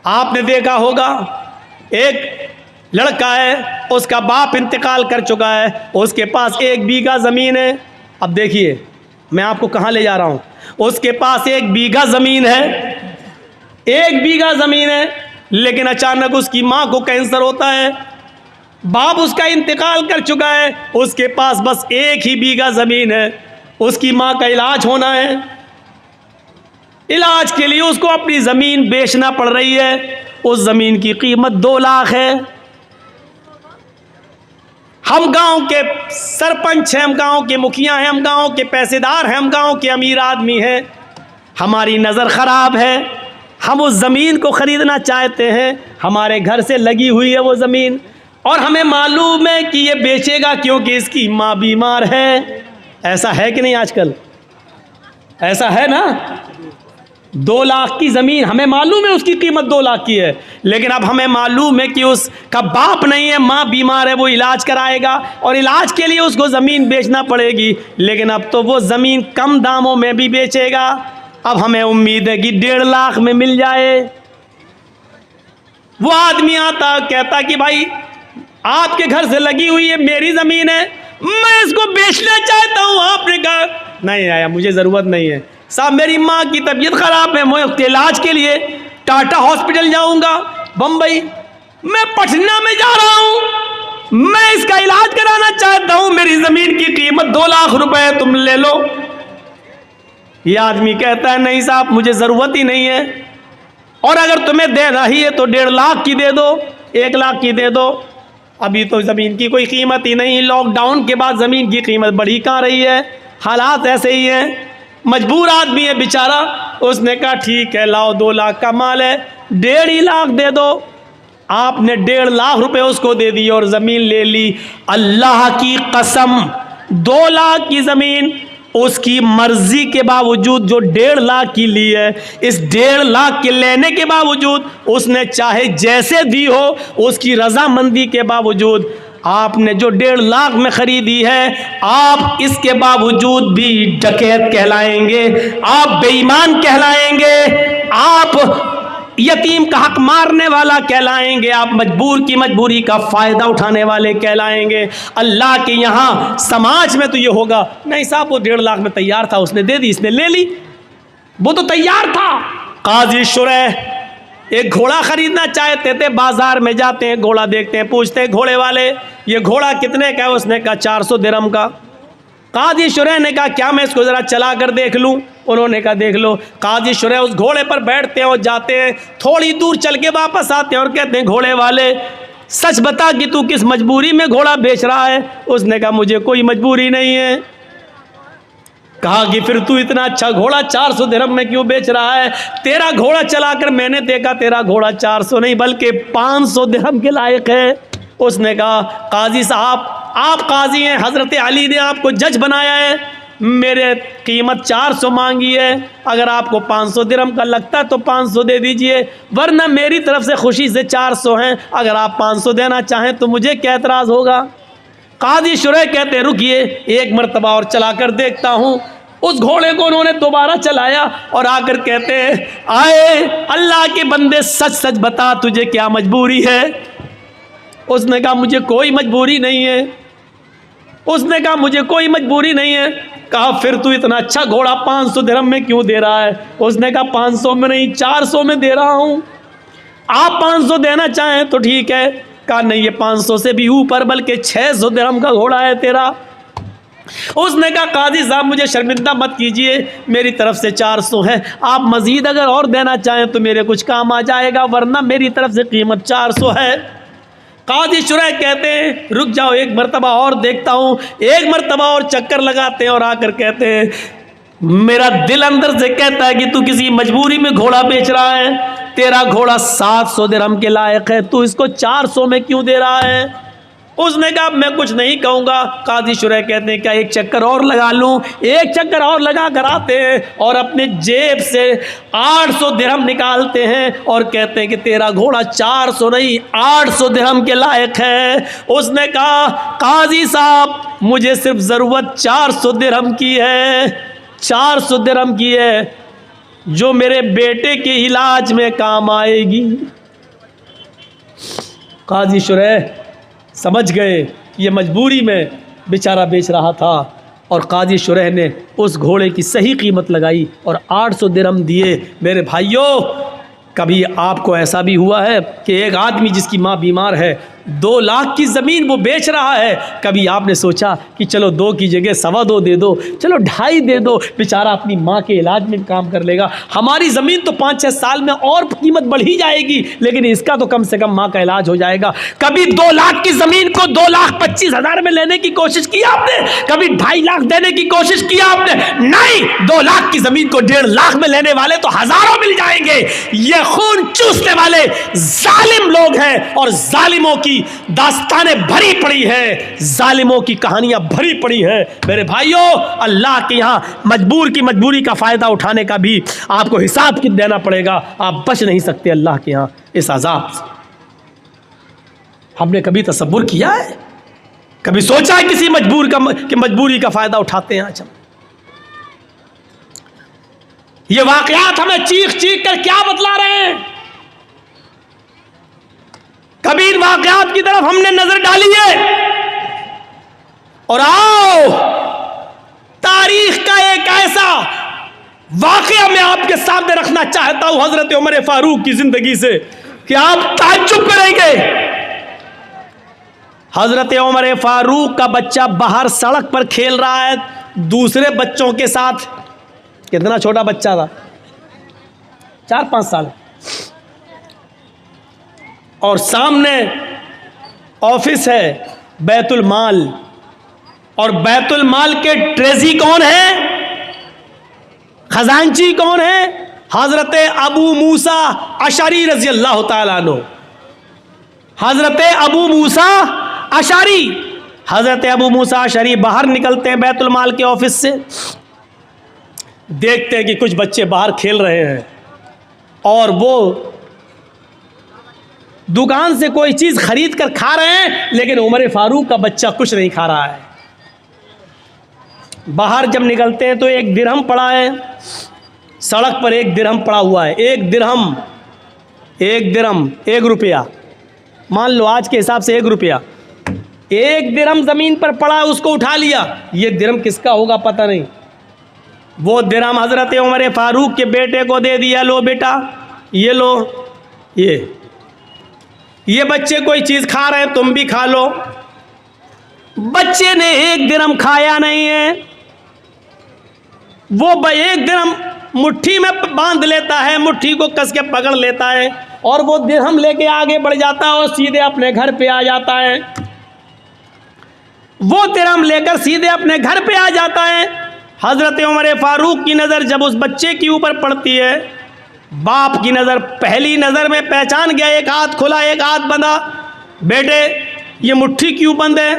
आपने देखा होगा एक लड़का है, उसका बाप इंतकाल कर चुका है, उसके पास 1 बीघा ज़मीन है। अब देखिए मैं आपको कहाँ ले जा रहा हूँ। उसके पास 1 बीघा ज़मीन है, 1 बीघा ज़मीन है, लेकिन अचानक उसकी माँ को कैंसर होता है। बाप उसका इंतकाल कर चुका है, उसके पास बस 1 ही बीघा ज़मीन है। उसकी माँ का इलाज होना है, इलाज के लिए उसको अपनी ज़मीन बेचना पड़ रही है। उस ज़मीन की कीमत 2 लाख है। हम गांव के सरपंच हैं, हम गांव के मुखिया हैं, हम गांव के पैसेदार हैं, हम गांव के अमीर आदमी हैं। हमारी नज़र ख़राब है, हम उस ज़मीन को ख़रीदना चाहते हैं। हमारे घर से लगी हुई है वो ज़मीन, और हमें मालूम है कि ये बेचेगा क्योंकि इसकी माँ बीमार है। ऐसा है कि नहीं आजकल? ऐसा है ना? 2 लाख की ज़मीन, हमें मालूम है उसकी कीमत 2 लाख की है, लेकिन अब हमें मालूम है कि उसका बाप नहीं है, माँ बीमार है, वो इलाज कराएगा और इलाज के लिए उसको ज़मीन बेचना पड़ेगी। लेकिन अब तो वो ज़मीन कम दामों में भी बेचेगा। अब हमें उम्मीद है कि 1.5 लाख में मिल जाए। वो आदमी आता कहता कि भाई आपके घर से लगी हुई है, मेरी ज़मीन है, मैं इसको बेचना चाहता हूँ। आपने कहा नहीं आया, मुझे ज़रूरत नहीं है साहब, मेरी माँ की तबीयत ख़राब है, मैं उसके इलाज के लिए टाटा हॉस्पिटल जाऊँगा, बम्बई, मैं पटना में जा रहा हूँ, मैं इसका इलाज कराना चाहता हूँ, मेरी ज़मीन की कीमत 2 लाख रुपए है, तुम ले लो। ये आदमी कहता है नहीं साहब, मुझे ज़रूरत ही नहीं है, और अगर तुम्हें देना ही है तो 1.5 लाख की दे दो, 1 लाख की दे दो। अभी तो ज़मीन की कोई कीमत ही नहीं। लॉकडाउन के बाद ज़मीन की कीमत बढ़ी कहाँ रही है, हालात ऐसे ही हैं। मजबूर आदमी है बेचारा, उसने कहा ठीक है लाओ, 2 लाख का माल है, 1.5 लाख दे दो। आपने 1.5 लाख रुपए उसको दे दिए और ज़मीन ले ली। अल्लाह की कसम, 2 लाख की ज़मीन उसकी मर्जी के बावजूद जो 1.5 लाख की ली है, इस 1.5 लाख के लेने के बावजूद उसने चाहे जैसे दी हो, उसकी रजामंदी के बावजूद आपने जो 1.5 लाख में खरीदी है, आप इसके बावजूद भी डकैत कहलाएंगे, आप बेईमान कहलाएंगे, आप यतीम का हक मारने वाला कहलाएंगे, आप मजबूर की मजबूरी का फ़ायदा उठाने वाले कहलाएंगे। अल्लाह के यहाँ समाज में तो ये होगा नहीं साहब, वो 1.5 लाख में तैयार था, उसने दे दी, इसने ले ली, वो तो तैयार था। काजी शुरैह एक घोड़ा खरीदना चाहते थे, बाजार में जाते हैं, घोड़ा देखते हैं, पूछते हैं घोड़े वाले ये घोड़ा कितने का है? उसने कहा 400 दिरहम का। काजी शुरैह ने कहा क्या मैं इसको ज़रा चला कर देख लूँ? उन्होंने कहा देख लो। काजी शुरैह उस घोड़े पर बैठते हैं और जाते हैं, थोड़ी दूर चल के वापस आते हैं और कहते हैं घोड़े वाले सच बता कि तू किस मजबूरी में घोड़ा बेच रहा है? उसने कहा मुझे कोई मजबूरी नहीं है। कहा कि फिर तू इतना अच्छा घोड़ा 400 दिरहम में क्यों बेच रहा है? तेरा घोड़ा चलाकर मैंने देखा, तेरा घोड़ा 400 नहीं बल्कि 500 दिरहम के लायक है। उसने कहा काजी साहब आप काजी हैं, हज़रत अली ने आपको जज बनाया है, मेरे कीमत 400 मांगी है, अगर आपको 500 दिरहम का लगता है तो 500 दे दीजिए, वरना मेरी तरफ से खुशी से 400 हैं, अगर आप 500 देना चाहें तो मुझे क्या एतराज़ होगा? काजी शुरैह कहते रुकिए, एक मरतबा और चला कर देखता हूँ। उस घोड़े को उन्होंने दोबारा चलाया और आकर कहते हैं आए अल्लाह के बंदे सच सच बता तुझे क्या मजबूरी है? उसने कहा मुझे कोई मजबूरी नहीं है। उसने कहा मुझे कोई मजबूरी नहीं है। कहा फिर तू इतना अच्छा घोड़ा 500 दिरहम में क्यों दे रहा है? उसने कहा 500 में नहीं 400 में दे रहा हूँ, आप 500 देना चाहें तो ठीक है। कहा नहीं ये 500 से भी ऊपर बल्कि 600 दिरहम का घोड़ा है तेरा। उसने कहा काजी साहब मुझे शर्मिंदा मत कीजिए, मेरी तरफ से 400 है, आप मज़ीद अगर और देना चाहें तो मेरे कुछ काम आ जाएगा, वरना मेरी तरफ से कीमत 400 है। काजी शुरैह कहते हैं रुक जाओ एक मरतबा और देखता हूँ। एक मरतबा और चक्कर लगाते हैं और आकर कहते हैं मेरा दिल अंदर से कहता है कि तू किसी मजबूरी में घोड़ा बेच रहा है, तेरा घोड़ा 700 दिरहम के लायक है, तू इसको 400 में क्यों दे रहा है? उसने कहा मैं कुछ नहीं कहूँगा। काजी शुरैह कहते हैं क्या एक चक्कर और लगा लूँ? एक चक्कर और लगा कर आते हैं और अपने जेब से 800 दिरहम निकालते हैं और कहते हैं कि तेरा घोड़ा 400 नहीं 800 दिरहम के लायक है। उसने कहा काजी साहब मुझे सिर्फ ज़रूरत 400 दिरहम की है, 400 दिरहम की है। जो मेरे बेटे के इलाज में काम आएगी। काजी शुरैह समझ गए ये मजबूरी में बेचारा बेच रहा था, और काजी शुरैह ने उस घोड़े की सही कीमत लगाई और 800 दिरहम दिए। मेरे भाइयों, कभी आपको ऐसा भी हुआ है कि एक आदमी जिसकी माँ बीमार है 2 लाख की ज़मीन वो बेच रहा है, कभी आपने सोचा कि चलो 2 की जगह 2.25 दे दो, चलो 2.5 दे दो, बेचारा अपनी माँ के इलाज में काम कर लेगा, हमारी ज़मीन तो 5-6 साल में और कीमत बढ़ ही जाएगी, लेकिन इसका तो कम से कम माँ का इलाज हो जाएगा। कभी 2 लाख की ज़मीन को 2,25,000 में लेने की कोशिश की आपने? कभी 2.5 लाख देने की कोशिश की आपने? नहीं, 2 लाख की ज़मीन को 1.5 लाख में लेने वाले तो हज़ारों मिल जाएंगे। ये खून चूसने वाले जालिम लोग हैं, और जालिमों की दास्तानें भरी पड़ी है, जालिमों की कहानियां भरी पड़ी है। मेरे भाइयों, अल्लाह के यहां मजबूर की मजबूरी का फायदा उठाने का भी आपको हिसाब देना पड़ेगा। आप बच नहीं सकते अल्लाह के यहां इस अजाब से। हमने कभी तसव्वुर किया है, कभी सोचा है किसी मजबूरी का फायदा उठाते हैं? आज हम ये वाकयात हमें चीख चीख कर क्या बतला रहे हैं? कभी इन वाकयात की तरफ हमने नजर डाली है? और आओ, तारीख का एक ऐसा वाकया मैं आपके सामने रखना चाहता हूं हजरत उमर फारूक की जिंदगी से कि आप ताज्जुब करेंगे। हजरत उमर फारूक का बच्चा बाहर सड़क पर खेल रहा है दूसरे बच्चों के साथ। कितना छोटा बच्चा था, 4-5 साल, और सामने ऑफिस है बैतुल माल, और बैतुल माल के ट्रेजी कौन है, खजांची कौन है? हजरत अबू मूसा अशरी रजी अल्लाह तआला अन्हु। हजरत अबू मूसा अशरी, हजरत अबू मूसा अशरी बाहर निकलते हैं बैतुल माल के ऑफिस से, देखते हैं कि कुछ बच्चे बाहर खेल रहे हैं, और वो दुकान से कोई चीज़ खरीद कर खा रहे हैं, लेकिन उमर फारूक का बच्चा कुछ नहीं खा रहा है। बाहर जब निकलते हैं तो 1 दिरहम पड़ा है सड़क पर, 1 दिरहम पड़ा हुआ है। 1 दिरहम 1 रुपया, मान लो आज के हिसाब से 1 रुपया। 1 दिरहम ज़मीन पर पड़ा, उसको उठा लिया। ये दिरहम किसका होगा पता नहीं, वो दिरहम हज़रत उमर फारूक के बेटे को दे दिया, लो बेटा ये लो, ये बच्चे कोई चीज़ खा रहे हैं, तुम भी खा लो। बच्चे ने 1 दिरहम खाया नहीं है, वो 1 दिरहम मुट्ठी में बांध लेता है, मुट्ठी को कस के पकड़ लेता है, और वो दिरहम लेके आगे बढ़ जाता है और सीधे अपने घर पे आ जाता है। वो दिरहम लेकर सीधे अपने घर पे आ जाता है। हज़रत उमर फारूक की नज़र जब उस बच्चे के ऊपर पड़ती है, बाप की नज़र पहली नज़र में पहचान गया, एक हाथ खुला एक हाथ बंधा। बेटे ये मुट्ठी क्यों बंद है,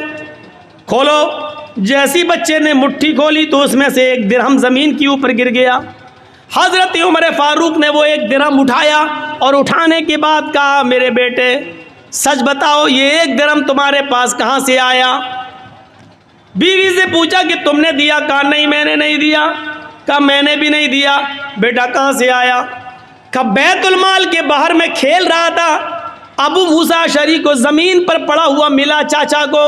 खोलो। जैसी बच्चे ने मुट्ठी खोली तो उसमें से 1 दिरहम ज़मीन के ऊपर गिर गया। हज़रत उमर फारूक ने वो 1 दिरहम उठाया, और उठाने के बाद कहा, मेरे बेटे सच बताओ ये 1 दिरहम तुम्हारे पास कहाँ से आया? बीवी से पूछा कि तुमने दिया? कहा नहीं मैंने नहीं दिया। कहा मैंने भी नहीं दिया। बेटा कहाँ से आया? कहा बैतुल माल के बाहर में खेल रहा था, अबू मूसा अशरी को ज़मीन पर पड़ा हुआ मिला चाचा को,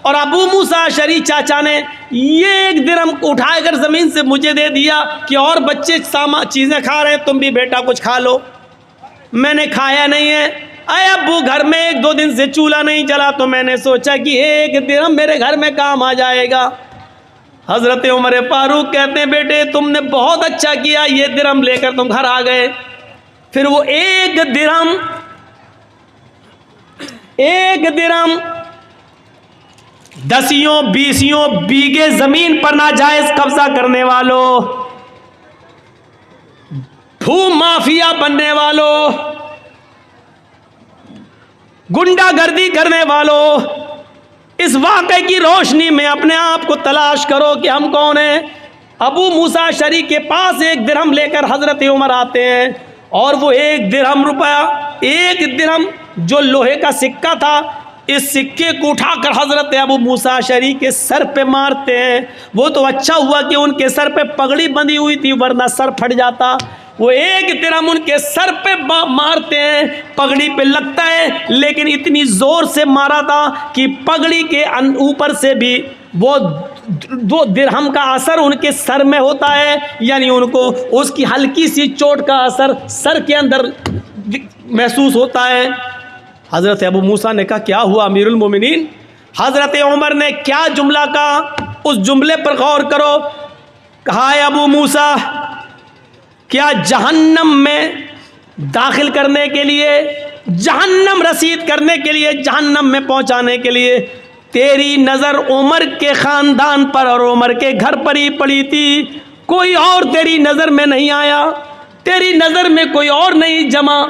और अबू मूसा अशरी चाचा ने ये 1 दिरहम उठाकर ज़मीन से मुझे दे दिया कि और बच्चे चीज़ें खा रहे हैं, तुम भी बेटा कुछ खा लो। मैंने खाया नहीं है। अरे अब्बू घर में 1-2 दिन से चूल्हा नहीं जला, तो मैंने सोचा कि 1 दिरहम मेरे घर में काम आ जाएगा। हज़रत उमर फारूक कहते हैं, बेटे तुमने बहुत अच्छा किया, ये दिरहम लेकर तुम घर आ गए। फिर वो 1 दिरहम 10-20 बीघे ज़मीन पर नाजायज कब्जा करने वालों, भू माफिया बनने वालों, गुंडागर्दी करने वालों, इस वाक़े की रोशनी में अपने आप को तलाश करो कि हम कौन हैं। अबू मूसा अशरी के पास 1 दिरहम लेकर हज़रत उमर आते हैं, और वो 1 दिरहम रुपया, 1 दिरहम जो लोहे का सिक्का था, इस सिक्के को उठाकर हज़रत अबू मूसा अशरी के सर पे मारते हैं। वो तो अच्छा हुआ कि उनके सर पे पगड़ी बंधी हुई थी, वरना सर फट जाता। वो एक दिरहम उनके सर पे मारते हैं, पगड़ी पे लगता है, लेकिन इतनी जोर से मारा था कि पगड़ी के ऊपर से भी वो 2 दिरहम का असर उनके सर में होता है, यानी उनको उसकी हल्की सी चोट का असर सर के अंदर महसूस होता है। हज़रत अबू मूसा ने कहा क्या हुआ अमीरुल मोमिनीन? हज़रत उमर ने क्या जुमला कहा, उस जुमले पर गौर करो। कहा अबू मूसा, क्या जहन्नम में दाखिल करने के लिए, जहन्नम रसीद करने के लिए, जहन्नम में पहुंचाने के लिए तेरी नज़र उमर के ख़ानदान पर और उमर के घर पर ही पड़ी थी, कोई और तेरी नज़र में नहीं आया, तेरी नज़र में कोई और नहीं जमा?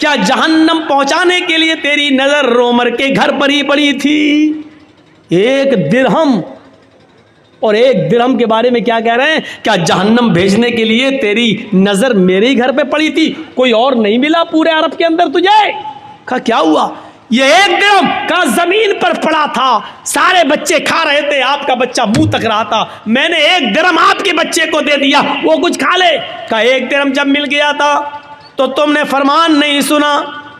क्या जहन्नम पहुंचाने के लिए तेरी नज़र उमर के घर पर ही पड़ी थी? 1 दिरहम, और 1 दिरहम के बारे में क्या कह रहे हैं? क्या जहन्नम भेजने के लिए तेरी नज़र मेरे ही घर पे पड़ी थी, कोई और नहीं मिला पूरे अरब के अंदर तुझे? कहा क्या हुआ? ये 1 दिरहम का जमीन पर पड़ा था, सारे बच्चे खा रहे थे, आपका बच्चा मुंह तक रहा था, मैंने 1 दिरहम आपके बच्चे को दे दिया, वो कुछ खा ले। कहा 1 दिरहम जब मिल गया था तो तुमने फरमान नहीं सुना,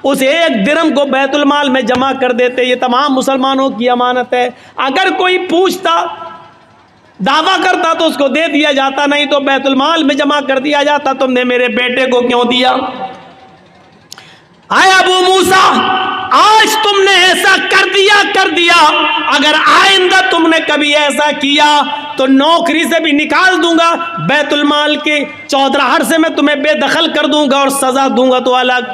उस 1 दिरहम को बैतुल माल में जमा कर देते, ये तमाम मुसलमानों की अमानत है, अगर कोई पूछता दावा करता तो उसको दे दिया जाता, नहीं तो बैतुल माल में जमा कर दिया जाता, तुमने मेरे बेटे को क्यों दिया? आए अबू मूसा, आज तुमने ऐसा कर दिया, अगर आइंदा तुमने कभी ऐसा किया तो नौकरी से भी निकाल दूंगा, बैतुल माल के चौधराहट से मैं तुम्हें बेदखल कर दूंगा और सजा दूंगा तो अलग।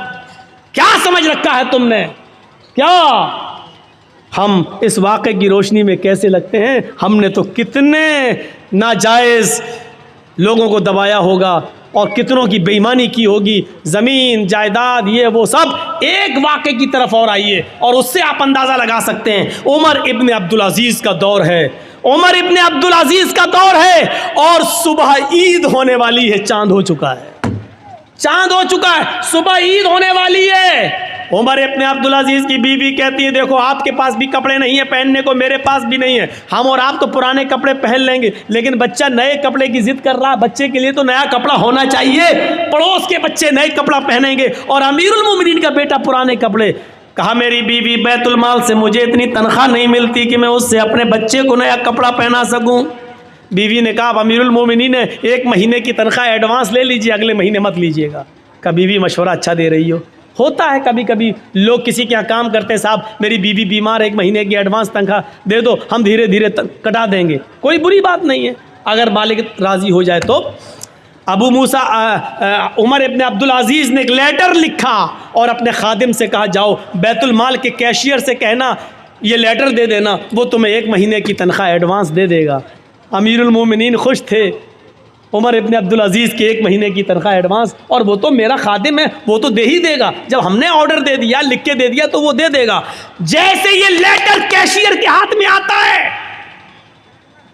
क्या समझ रखा है तुमने? क्या हम इस वाक़े की रोशनी में कैसे लगते हैं? हमने तो कितने नाजायज़ लोगों को दबाया होगा और कितनों की बेईमानी की होगी, ज़मीन जायदाद ये वो सब। एक वाक़े की तरफ और आइए और उससे आप अंदाज़ा लगा सकते हैं। उमर इब्न अब्दुल अज़ीज़ का दौर है, उमर इब्न अब्दुल अज़ीज़ का दौर है और सुबह ईद होने वाली है, चांद हो चुका है, चांद हो चुका है, सुबह ईद होने वाली है। उमर इब्न अब्दुल अज़ीज़ की बीवी कहती है देखो आपके पास भी कपड़े नहीं है पहनने को, मेरे पास भी नहीं है, हम और आप तो पुराने कपड़े पहन लेंगे, लेकिन बच्चा नए कपड़े की जिद कर रहा है, बच्चे के लिए तो नया कपड़ा होना चाहिए, पड़ोस के बच्चे नए कपड़ा पहनेंगे और अमीरुल मोमिनीन का बेटा पुराने कपड़े। कहा मेरी बीवी बैतुल माल से मुझे इतनी तनख्वाह नहीं मिलती कि मैं उससे अपने बच्चे को नया कपड़ा पहना सकूँ। बीवी ने कहा अमीरुल मोमिनीन ने 1 महीने की तनख्वाह एडवांस ले लीजिए, अगले महीने मत लीजिएगा। कहा बीवी मशवरा अच्छा दे रही हो। होता है कभी कभी लोग किसी के यहाँ काम करते हैं, साहब मेरी बीवी बीमार है, 1 महीने की एडवांस तनख्वाह दे दो, हम धीरे धीरे कटा देंगे, कोई बुरी बात नहीं है अगर मालिक राज़ी हो जाए तो। अबू मूसा उमर इब्न अब्दुल अज़ीज़ ने एक लेटर लिखा और अपने खादिम से कहा जाओ बैतुल माल के कैशियर से कहना ये लेटर दे देना, वो तुम्हें 1 महीने की तनख्वाह एडवांस दे देगा। अमीरुल मोमिनीन खुश थे, उमर इब्न अब्दुल अज़ीज़ के 1 महीने की तनख्वाह एडवांस, और वो तो मेरा खादिम है, वो तो दे ही देगा, जब हमने ऑर्डर दे दिया लिख के दे दिया तो वो दे देगा। जैसे ये लेटर कैशियर के हाथ में आता है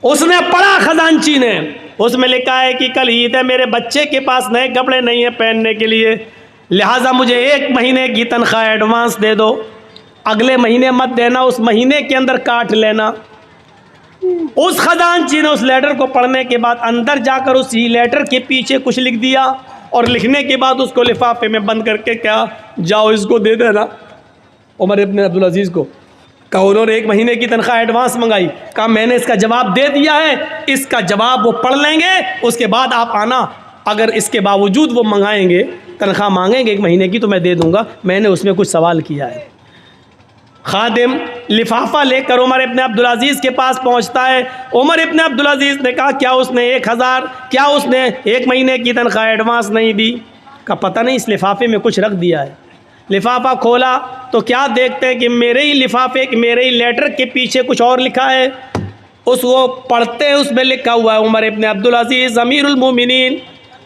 उसने पढ़ा खजांची ने, उसमें लिखा है कि कल ईद है, मेरे बच्चे के पास नए कपड़े नहीं है पहनने के लिए, लिहाजा मुझे 1 महीने की तनख्वाह एडवांस दे दो, अगले महीने मत देना, उस महीने के अंदर काट लेना। उस खजांची ने उस लेटर को पढ़ने के बाद अंदर जाकर उसी लेटर के पीछे कुछ लिख दिया और लिखने के बाद उसको लिफाफे में बंद करके क्या जाओ इसको दे देना उमर इब्न अब्दुल अज़ीज़ को। कहा उन्होंने 1 महीने की तनख्वाह एडवांस मंगाई, कहा मैंने इसका जवाब दे दिया है, इसका जवाब वो पढ़ लेंगे, उसके बाद आप आना, अगर इसके बावजूद वो मंगाएंगे तनख्वाह मांगेंगे 1 महीने की तो मैं दे दूंगा, मैंने उसमें कुछ सवाल किया है। खादिम लिफाफा लेकर उमर इब्न अब्दुल अज़ीज़ के पास पहुंचता है। उमर इब्न अब्दुल अज़ीज़ ने कहा क्या उसने 1000, क्या उसने 1 महीने की तनख्वाह एडवांस नहीं दी? का पता नहीं, इस लिफाफे में कुछ रख दिया है। लिफाफा खोला तो क्या देखते हैं कि मेरे ही लिफाफे, मेरे ही लेटर के पीछे कुछ और लिखा है। उसको पढ़ते हैं, उसमें लिखा हुआ है उमर इब्न अब्दुल अज़ीज़ अमीरुल मोमिनीन,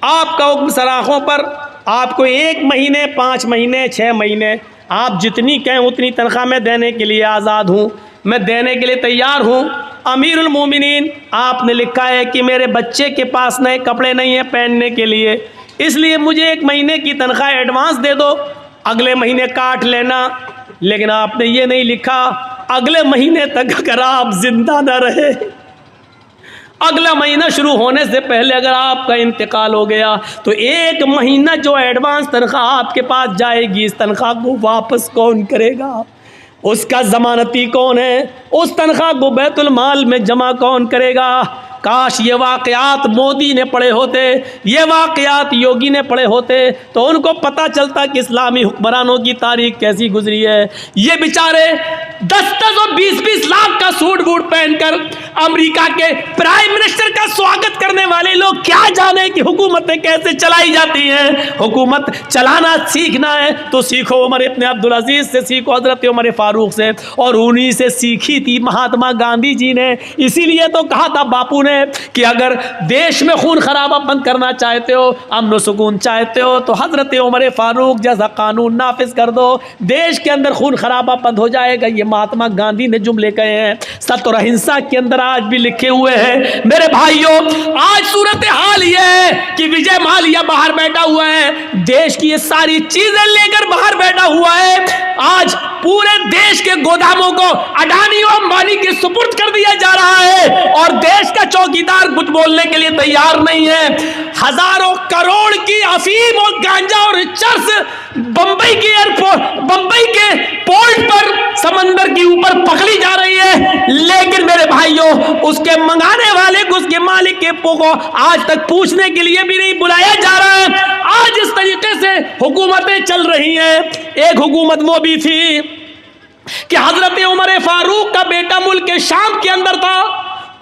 आपका हुक्म सराखों पर, आपको 1 महीने, 5 महीने, 6 महीने, आप जितनी कहें उतनी तनख्वाह मैं देने के लिए आज़ाद हूँ, मैं देने के लिए तैयार हूँ। अमीरुल मोमिनीन आपने लिखा है कि मेरे बच्चे के पास नए कपड़े नहीं हैं पहनने के लिए, इसलिए मुझे 1 महीने की तनख्वाह एडवांस दे दो, अगले महीने काट लेना, लेकिन आपने ये नहीं लिखा अगले महीने तक अगर आप जिंदा न रहे, अगला महीना शुरू होने से पहले अगर आपका इंतकाल हो गया तो 1 महीना जो एडवांस तनख्वाह आपके पास जाएगी, इस तनख्वाह को वापस कौन करेगा? उसका ज़मानती कौन है? उस तनख्वाह को बैतुल माल में जमा कौन करेगा? काश ये वाक़यात मोदी ने पढ़े होते, ये वाक़यात योगी ने पढ़े होते तो उनको पता चलता कि इस्लामी हुक्मरानों की तारीख कैसी गुजरी है। ये बेचारे 10-10 और 20-20 लाख का सूट बूट पहनकर अमेरिका के प्राइम मिनिस्टर का स्वागत करने वाले लोग क्या जाने कि हुकूमतें कैसे चलाई जाती हैं। हुकूमत चलाना सीखना है तो सीखो उमर इब्न अब्दुल अजीज़ से, सीखो हज़रत उमर फ़ारूक से, और उन्हीं से सीखी थी महात्मा गांधी जी ने। इसीलिए तो कहा था बापू ने कि अगर देश में खून खराबा बंद करना चाहते हो, अमन सुकून चाहते हो तो हज़रत उमर फ़ारूक जैसा कानून नाफिज कर दो, देश के अंदर खून खराबा बंद हो जाएगा। ये महात्मा गांधी ने जुमले कहे हैं, सत्य और अहिंसा के अंदर आज भी लिखे हुए हैं। मेरे भाइयों, आज सूरत हाल ये है कि विजय माल्या बाहर बैठा हुआ है, देश की ये सारी चीजें लेकर बाहर बैठा हुआ है। आज पूरे देश के गोदामों को अडानी और अंबानी के सुपुर्द कर दिया जा रहा है और देश का चौकीदार कुछ बोलने के लिए तैयार नहीं है। हजारों करोड़ की अफीम और गांजा और चरस बंबई के एयरपोर्ट, बंबई के पोर्ट पर समंदर के ऊपर पकड़ी जा रही है, लेकिन मेरे भाइयों उसके मंगाने वाले को, उसके मालिक के को आज तक पूछने के लिए भी नहीं बुलाया जा रहा है। आज इस तरीके से हुकूमतें चल रही हैं। एक हुकूमत वो भी थी कि हजरत उमर फारूक का बेटा मुल्क के शाम के अंदर था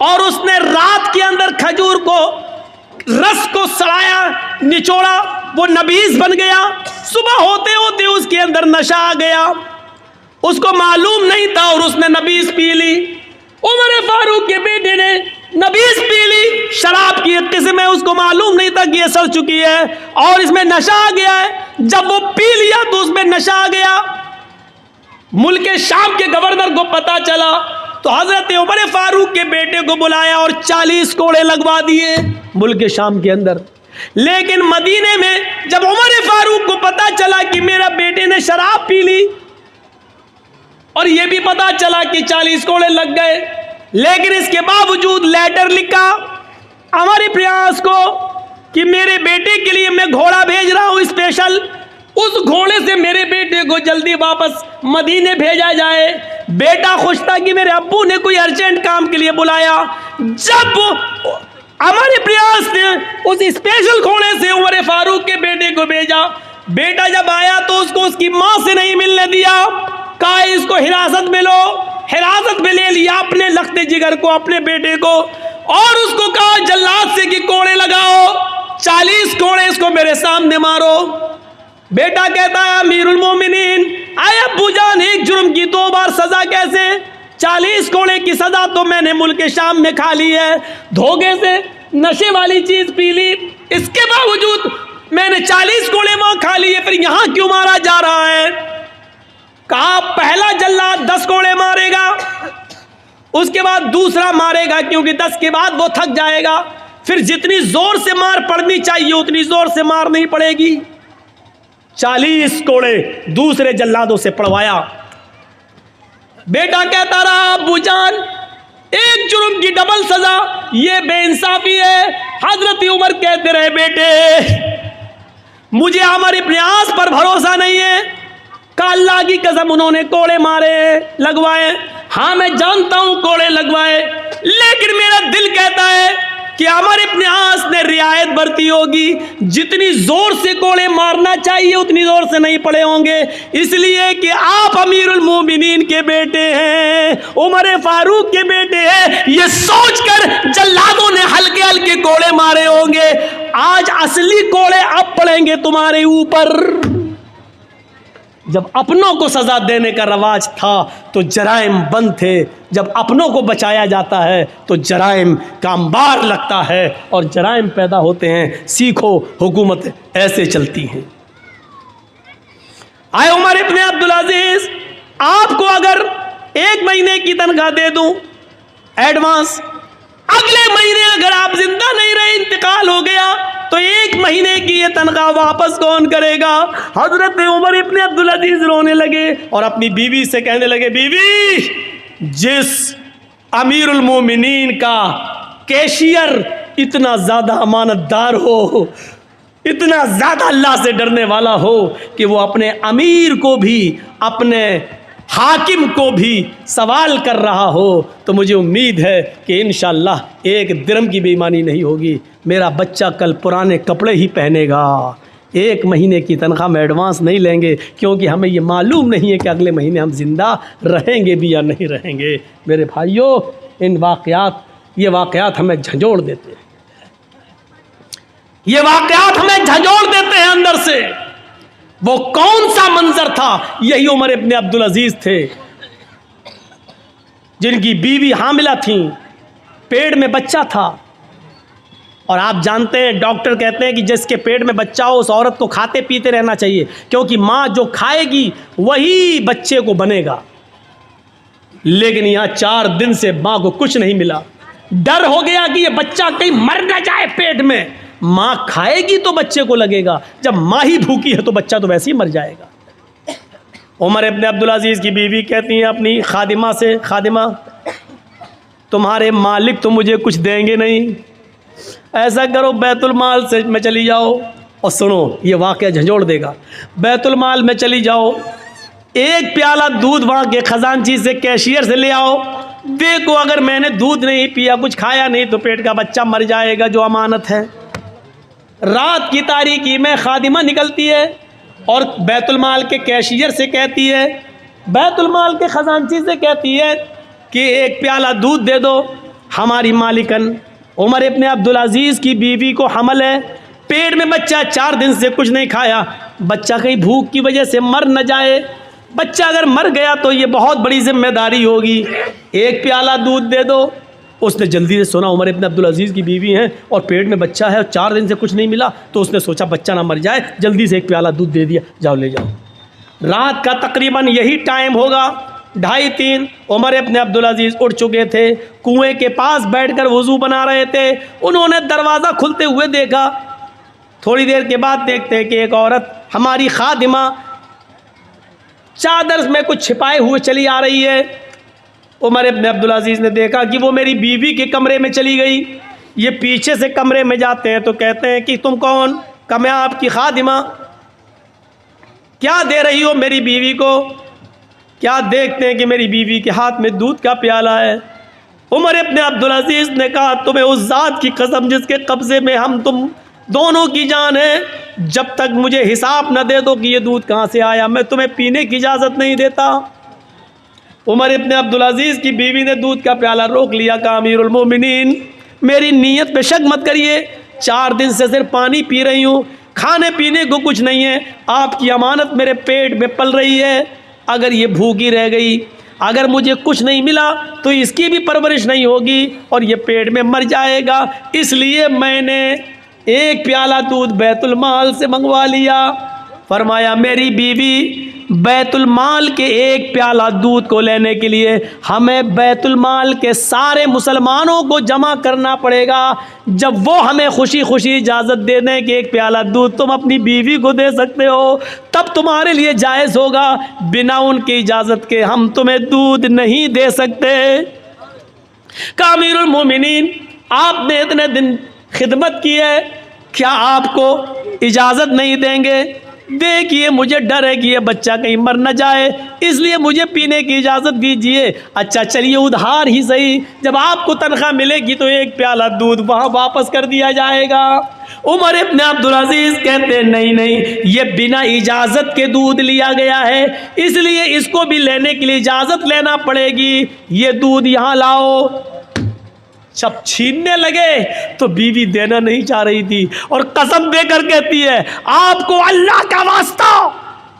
और उसने रात के अंदर खजूर को, रस को सड़ाया, निचोड़ा, वो नबीज बन गया। सुबह होते होते उसके अंदर नशा आ गया, उसको मालूम नहीं था और उसने नबीज पी ली। उमर फारूक के बेटे ने नबीज पी ली, शराब की एक किस्म है, उसको मालूम नहीं था कि ये सड़ चुकी है और इसमें नशा आ गया है। जब वो पी लिया तो उसमें नशा आ गया। मुल्क के शाम के गवर्नर को पता चला तो हजरत उमर फारूक के बेटे को बुलाया और 40 कोड़े लगवा दिए मुल्क के शाम के अंदर। लेकिन मदीने में जब उमर फारूक को पता चला कि मेरा बेटे ने शराब पी ली और यह भी पता चला कि 40 कोड़े लग गए, लेकिन इसके बावजूद लेटर लिखा हमारे प्रयास को कि मेरे बेटे के लिए मैं घोड़ा भेज रहा हूं स्पेशल, उस घोड़े से मेरे बेटे को जल्दी वापस मदीने भेजा जाए। बेटा खुश था कि मेरे अब्बू ने कोई अर्जेंट काम के लिए बुलाया। जब हमारे प्रयास ने उस स्पेशल घोड़े से उमर फारूक के बेटे को भेजा, बेटा जब आया तो उसको उसकी मां से नहीं मिलने दिया, कहा इसको हिरासत में लो। हिरासत में ले लिया अपने लखते जिगर को, अपने बेटे को, और उसको कहा जल्लाद से कि कोड़े लगाओ, 40 कोड़े इसको मेरे सामने मारो। बेटा कहता है अमीरुल मोमिनीन, आए अब्बू जान, एक जुर्म की 2 बार सजा कैसे? 40 कोड़े की सजा तो मैंने मुल्क शाम में खा ली है, धोखे से नशे वाली चीज पी ली, इसके बावजूद मैंने 40 कोड़े वहां खा लिए, फिर यहां क्यों मारा जा रहा है? कहा पहला जल्लाद 10 कोड़े मारेगा, उसके बाद दूसरा मारेगा, क्योंकि 10 के बाद वो थक जाएगा, फिर जितनी जोर से मार पड़नी चाहिए उतनी जोर से मार नहीं पड़ेगी। 40 कोड़े दूसरे जल्लादों से पड़वाया। बेटा कहता रहा अब्बू जान, एक जुर्म की डबल सजा, ये बेइंसाफी है। हजरत उमर कहते रहे बेटे मुझे हमारे प्रयास पर भरोसा नहीं है, अल्लाह की कसम उन्होंने कोड़े मारे लगवाए, हाँ मैं जानता हूं कोड़े लगवाए, लेकिन मेरा दिल कहता है कि हमारे प्रयास ने रियायत बरती होगी, जितनी जोर से कोड़े मारना चाहिए उतनी जोर से नहीं पड़े होंगे, इसलिए कि आप अमीरुल मोमिनीन के बेटे हैं, उमर फारूक के बेटे हैं, ये सोचकर जल्लादों ने हल्के हल्के कोड़े मारे होंगे। आज असली कोड़े अब पड़ेंगे तुम्हारे ऊपर। जब अपनों को सजा देने का रवाज था तो जराइम बंद थे, जब अपनों को बचाया जाता है तो जराइम का अंबार लगता है और जराइम पैदा होते हैं। सीखो, हुकूमत ऐसे चलती हैं। आए उमर इब्न अब्दुल अजीज, आपको अगर 1 महीने की तनख्वाह दे दूं एडवांस, अगले महीने अगर आप जिंदा नहीं रहे, इंतकाल हो गया, तो 1 महीने की ये तनख्वाह वापस कौन करेगा? हजरत उमर इब्न अब्दुल अजीज रोने लगे और अपनी बीवी से कहने लगे, बीवी जिस अमीरुल मोमिनीन का कैशियर इतना ज़्यादा अमानतदार हो, इतना ज़्यादा अल्लाह से डरने वाला हो कि वो अपने अमीर को भी, अपने हाकिम को भी सवाल कर रहा हो, तो मुझे उम्मीद है कि इंशाअल्लाह एक दिरहम की बेईमानी नहीं होगी। मेरा बच्चा कल पुराने कपड़े ही पहनेगा, 1 महीने की तनख्वाह में एडवांस नहीं लेंगे, क्योंकि हमें ये मालूम नहीं है कि अगले महीने हम ज़िंदा रहेंगे भी या नहीं रहेंगे। मेरे भाइयों, ये वाक़यात हमें झंझोड़ देते हैं, ये वाक़यात हमें झंझोड़ देते हैं अंदर से। वो कौन सा मंजर था? यही उमर इब्न अब्दुल अजीज थे, जिनकी बीवी हामिला थी, पेट में बच्चा था। और आप जानते हैं, डॉक्टर कहते हैं कि जिसके पेट में बच्चा हो उस औरत को खाते पीते रहना चाहिए, क्योंकि माँ जो खाएगी वही बच्चे को बनेगा। लेकिन यहाँ 4 दिन से माँ को कुछ नहीं मिला। डर हो गया कि ये बच्चा कहीं मर न जाए पेट में। माँ खाएगी तो बच्चे को लगेगा, जब माँ ही भूखी है तो बच्चा तो वैसे ही मर जाएगा। उमर इब्न अब्दुल अजीज़ की बीवी कहती हैं अपनी खादिमा से, खादिमा तुम्हारे मालिक तो मुझे कुछ देंगे नहीं, ऐसा करो बैतुल माल से में चली जाओ, और सुनो ये वाक़या झंझोड़ देगा। बैतुल माल में चली जाओ, 1 प्याला दूध वहाँ के खजानची से, कैशियर से ले आओ। देखो अगर मैंने दूध नहीं पिया, कुछ खाया नहीं, तो पेट का बच्चा मर जाएगा जो अमानत है। रात की तारीकी में खादिमा निकलती है और बैतुल माल के कैशियर से कहती है, बैतुल माल के खजानची से कहती है कि 1 प्याला दूध दे दो। हमारी मालिकन उमर इब्न अब्दुल अजीज़ की बीवी को हमल है, पेट में बच्चा, 4 दिन से कुछ नहीं खाया, बच्चा कहीं भूख की वजह से मर न जाए। बच्चा अगर मर गया तो ये बहुत बड़ी जिम्मेदारी होगी, 1 प्याला दूध दे दो। उसने जल्दी से सुना उमर इब्न अब्दुल अजीज़ की बीवी हैं और पेट में बच्चा है और 4 दिन से कुछ नहीं मिला, तो उसने सोचा बच्चा ना मर जाए, जल्दी से 1 प्याला दूध दे दिया, जाओ ले जाओ। रात का तकरीबन यही टाइम होगा, 2:30। उमर इब्न अब्दुल अजीज़ उठ चुके थे, कुएं के पास बैठकर वज़ू बना रहे थे। उन्होंने दरवाज़ा खुलते हुए देखा। थोड़ी देर के बाद देखते हैं कि एक औरत, हमारी खादिमा, चादर में कुछ छिपाए हुए चली आ रही है। उमर इब्न अब्दुल अजीज़ ने देखा कि वो मेरी बीवी के कमरे में चली गई। ये पीछे से कमरे में जाते हैं तो कहते हैं कि तुम कौन? कहा मैं आपकी खादिमा। क्या दे रही हो मेरी बीवी को? क्या देखते हैं कि मेरी बीवी के हाथ में दूध का प्याला है। उमर इब्न अब्दुल अजीज़ ने कहा, तुम्हें उस ज़ात की कसम जिसके कब्ज़े में हम तुम दोनों की जान है, जब तक मुझे हिसाब न दे दो कि ये दूध कहाँ से आया, मैं तुम्हें पीने की इजाज़त नहीं देता। उमर इब्न अब्दुल अजीज़ की बीवी ने दूध का प्याला रोक लिया। कहा, अमीरुल मोमिनीन, मेरी नीयत पे शक मत करिए, 4 दिन से सिर्फ पानी पी रही हूँ, खाने पीने को कुछ नहीं है। आपकी अमानत मेरे पेट में पल रही है, अगर ये भूखी रह गई, अगर मुझे कुछ नहीं मिला तो इसकी भी परवरिश नहीं होगी और ये पेट में मर जाएगा। इसलिए मैंने 1 प्याला दूध बैतुल माल से मंगवा लिया। फरमाया, मेरी बीवी, बैतुल माल के 1 प्याला दूध को लेने के लिए हमें बैतुल माल के सारे मुसलमानों को जमा करना पड़ेगा। जब वो हमें खुशी खुशी इजाज़त दे दें कि 1 प्याला दूध तुम अपनी बीवी को दे सकते हो, तब तुम्हारे लिए जायज़ होगा। बिना उनकी इजाज़त के हम तुम्हें दूध नहीं दे सकते। कहा, अमीरुल मोमिनीन, आपने इतने दिन खिदमत की है, क्या आपको इजाज़त नहीं देंगे? देखिए मुझे डर है कि ये बच्चा कहीं मर न जाए, इसलिए मुझे पीने की इजाज़त दीजिए। अच्छा चलिए उधार ही सही, जब आपको तनख्वाह मिलेगी तो 1 प्याला दूध वहाँ वापस कर दिया जाएगा। उमर इब्न अब्दुल अजीज़ कहते नहीं नहीं, ये बिना इजाज़त के दूध लिया गया है, इसलिए इसको भी लेने के लिए इजाज़त लेना पड़ेगी। ये दूध यहाँ लाओ। जब छीनने लगे तो बीवी देना नहीं चाह रही थी और कसम देकर कहती है, आपको अल्लाह का वास्ता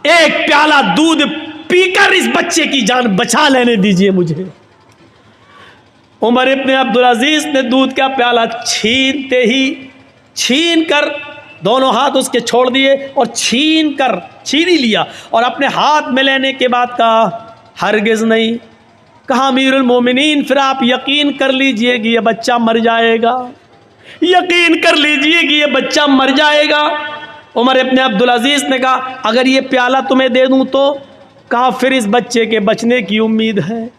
1 प्याला दूध पीकर इस बच्चे की जान बचा लेने दीजिए मुझे। उमर इब्न अब्दुल अजीज़ ने दूध का प्याला छीन कर दोनों हाथ उसके छोड़ दिए और छीन ही लिया और अपने हाथ में लेने के बाद कहा, हरगिज़ नहीं। कहा, अमीरुल मोमिनीन, फिर आप यकीन कर लीजिए कि ये बच्चा मर जाएगा, यकीन कर लीजिए कि ये बच्चा मर जाएगा। उमर इब्न अब्दुल अजीज़ ने कहा, अगर ये प्याला तुम्हें दे दूं तो? कहा, फिर इस बच्चे के बचने की उम्मीद है।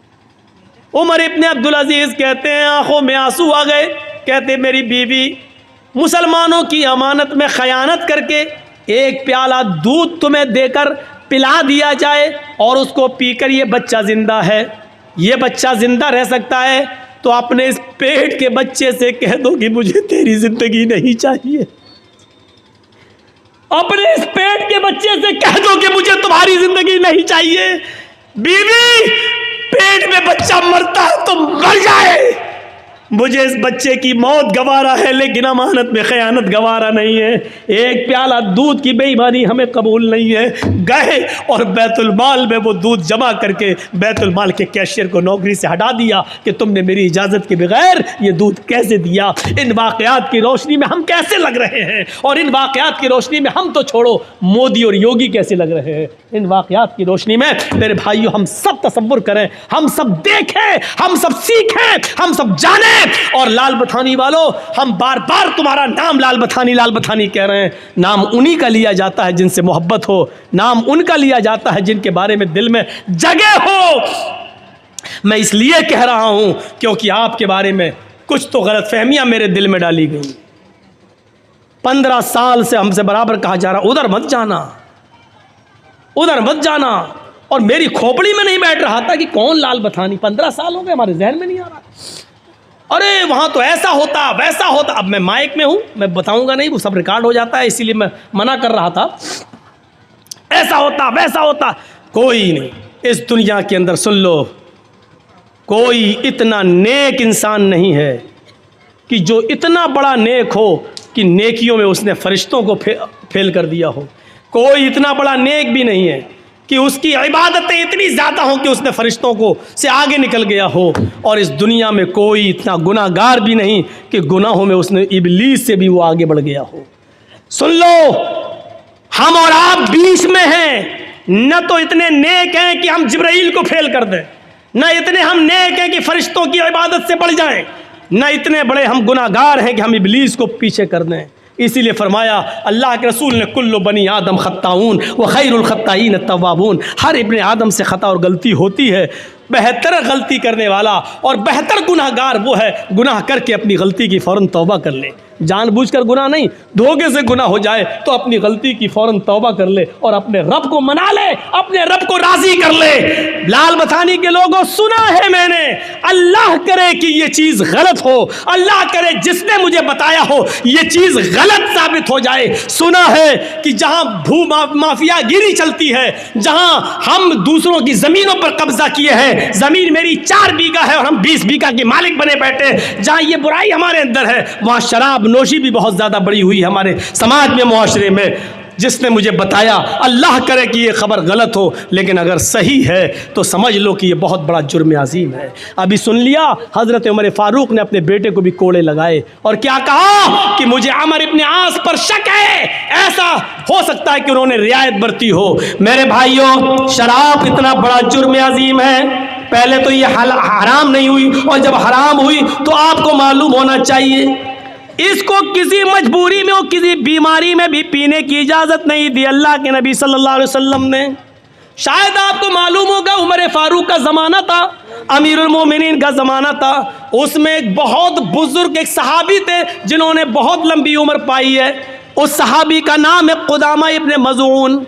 उमर इब्न अब्दुल अजीज़ कहते हैं, आंखों में आंसू आ गए। कहते मेरी बीवी मुसलमानों की अमानत में खयानत करके एक प्याला दूध तुम्हें देकर पिला दिया जाए और उसको पीकर ये बच्चा ज़िंदा है, ये बच्चा ज़िंदा रह सकता है, तो अपने इस पेट के बच्चे से कह दो कि मुझे तेरी ज़िंदगी नहीं चाहिए। अपने इस पेट के बच्चे से कह दो कि मुझे तुम्हारी ज़िंदगी नहीं चाहिए। बीवी, पेट में बच्चा मरता है तो मर जाए, मुझे इस बच्चे की मौत गवारा है, लेकिन अमानत में खयानत गवारा नहीं है। एक प्याला दूध की बेईमानी हमें कबूल नहीं है। गए और बैतुल माल में वो दूध जमा करके बैतुल माल के कैशियर को नौकरी से हटा दिया कि तुमने मेरी इजाज़त के बगैर ये दूध कैसे दिया। इन वाक़यात की रोशनी में हम कैसे लग रहे हैं, और इन वाक़यात की रोशनी में हम तो छोड़ो मोदी और योगी कैसे लग रहे हैं। इन वाक़यात की रोशनी में मेरे भाइयों हम सब तसव्वुर करें, हम सब देखें, हम सब सीखें, हम सब जानें। और लाल बथानी वालों, हम बार बार तुम्हारा नाम लाल बथानी कह रहे हैं। नाम उन्हीं का लिया जाता है जिनसे मोहब्बत हो, नाम उनका लिया जाता है जिनके बारे में दिल में जगह हो। मैं इसलिए कह रहा हूं क्योंकि आपके बारे में कुछ तो गलतफहमियां मेरे दिल में डाली गई। 15 साल से हमसे बराबर कहा जा रहा उधर मत जाना, उधर मत जाना, और मेरी खोपड़ी में नहीं बैठ रहा था कि कौन लाल बथानी। 15 साल हो गए, हमारे जहन में नहीं आ रहा। अरे वहाँ तो ऐसा होता वैसा होता। अब मैं माइक में हूँ, मैं बताऊँगा नहीं, वो सब रिकॉर्ड हो जाता है, इसीलिए मैं मना कर रहा था। ऐसा होता वैसा होता, कोई नहीं इस दुनिया के अंदर, सुन लो, कोई इतना नेक इंसान नहीं है कि जो इतना बड़ा नेक हो कि नेकियों में उसने फरिश्तों को फेल कर दिया हो। कोई इतना बड़ा नेक भी नहीं है कि उसकी इबादतें इतनी ज़्यादा हों कि उसने फरिश्तों को से आगे निकल गया हो। और इस दुनिया में कोई इतना गुनाहगार भी नहीं कि गुनाहों में उसने इबलीस से भी वो आगे बढ़ गया हो। सुन लो, हम और आप बीच में हैं। न तो इतने नेक हैं कि हम जिब्राइल को फेल कर दें, न इतने हम नेक हैं कि फरिश्तों की इबादत से बढ़ जाएं, न इतने बड़े हम गुनाहगार हैं कि हम इबलीस को पीछे कर दें। इसीलिए फरमाया अल्लाह के रसूल ने, कुल्लु बनी आदम खत्ताऊन व खैरुल खत्ताईन तव्वाबून। हर इब्ने आदम से ख़ता और गलती होती है, बेहतर गलती करने वाला और बेहतर गुनाहगार वो है गुनाह करके अपनी गलती की फ़ौरन तौबा कर ले। जानबूझकर गुनाह नहीं, धोखे से गुनाह हो जाए तो अपनी गलती की फ़ौरन तौबा कर ले और अपने रब को मना ले, अपने रब को राज़ी कर ले। लाल बथानी के लोगों, सुना है मैंने, अल्लाह करे कि ये चीज़ गलत हो, अल्लाह करे जिसने मुझे बताया हो ये चीज़ गलत साबित हो जाए। सुना है कि जहाँ भू माफियागिरी चलती है, जहाँ हम दूसरों की ज़मीनों पर कब्जा किए हैं, ज़मीन मेरी 4 बीघा है और हम 20 बीघा के मालिक बने बैठे, जहाँ ये बुराई हमारे अंदर है, वहाँ शराब नोशी भी बहुत ज़्यादा बड़ी हुई हमारे समाज में, मुआशरे में। जिसने मुझे बताया, अल्लाह करे कि ये खबर गलत हो, लेकिन अगर सही है तो समझ लो कि ये बहुत बड़ा जुर्म अजीम है। अभी सुन लिया, हज़रत उमर फारूक ने अपने बेटे को भी कोड़े लगाए और क्या कहा कि मुझे अमर इब्ने आस पर शक है, ऐसा हो सकता है कि उन्होंने रियायत बरती हो। मेरे भाइयों, शराब इतना बड़ा जुर्म अजीम है, पहले तो ये हराम नहीं हुई, और जब हराम हुई तो आपको मालूम होना चाहिए इसको किसी मजबूरी में और किसी बीमारी में भी पीने की इजाज़त नहीं दी अल्लाह के नबी सल्लल्लाहु अलैहि वसल्लम ने। शायद आपको मालूम होगा, उमर फारूक का ज़माना था, अमीरुल मोमिनीन का ज़माना था, उसमें एक बहुत बुजुर्ग एक सहाबी थे जिन्होंने बहुत लंबी उम्र पाई है। उस सहाबी का नाम है कुदामा इब्ने मज़ून।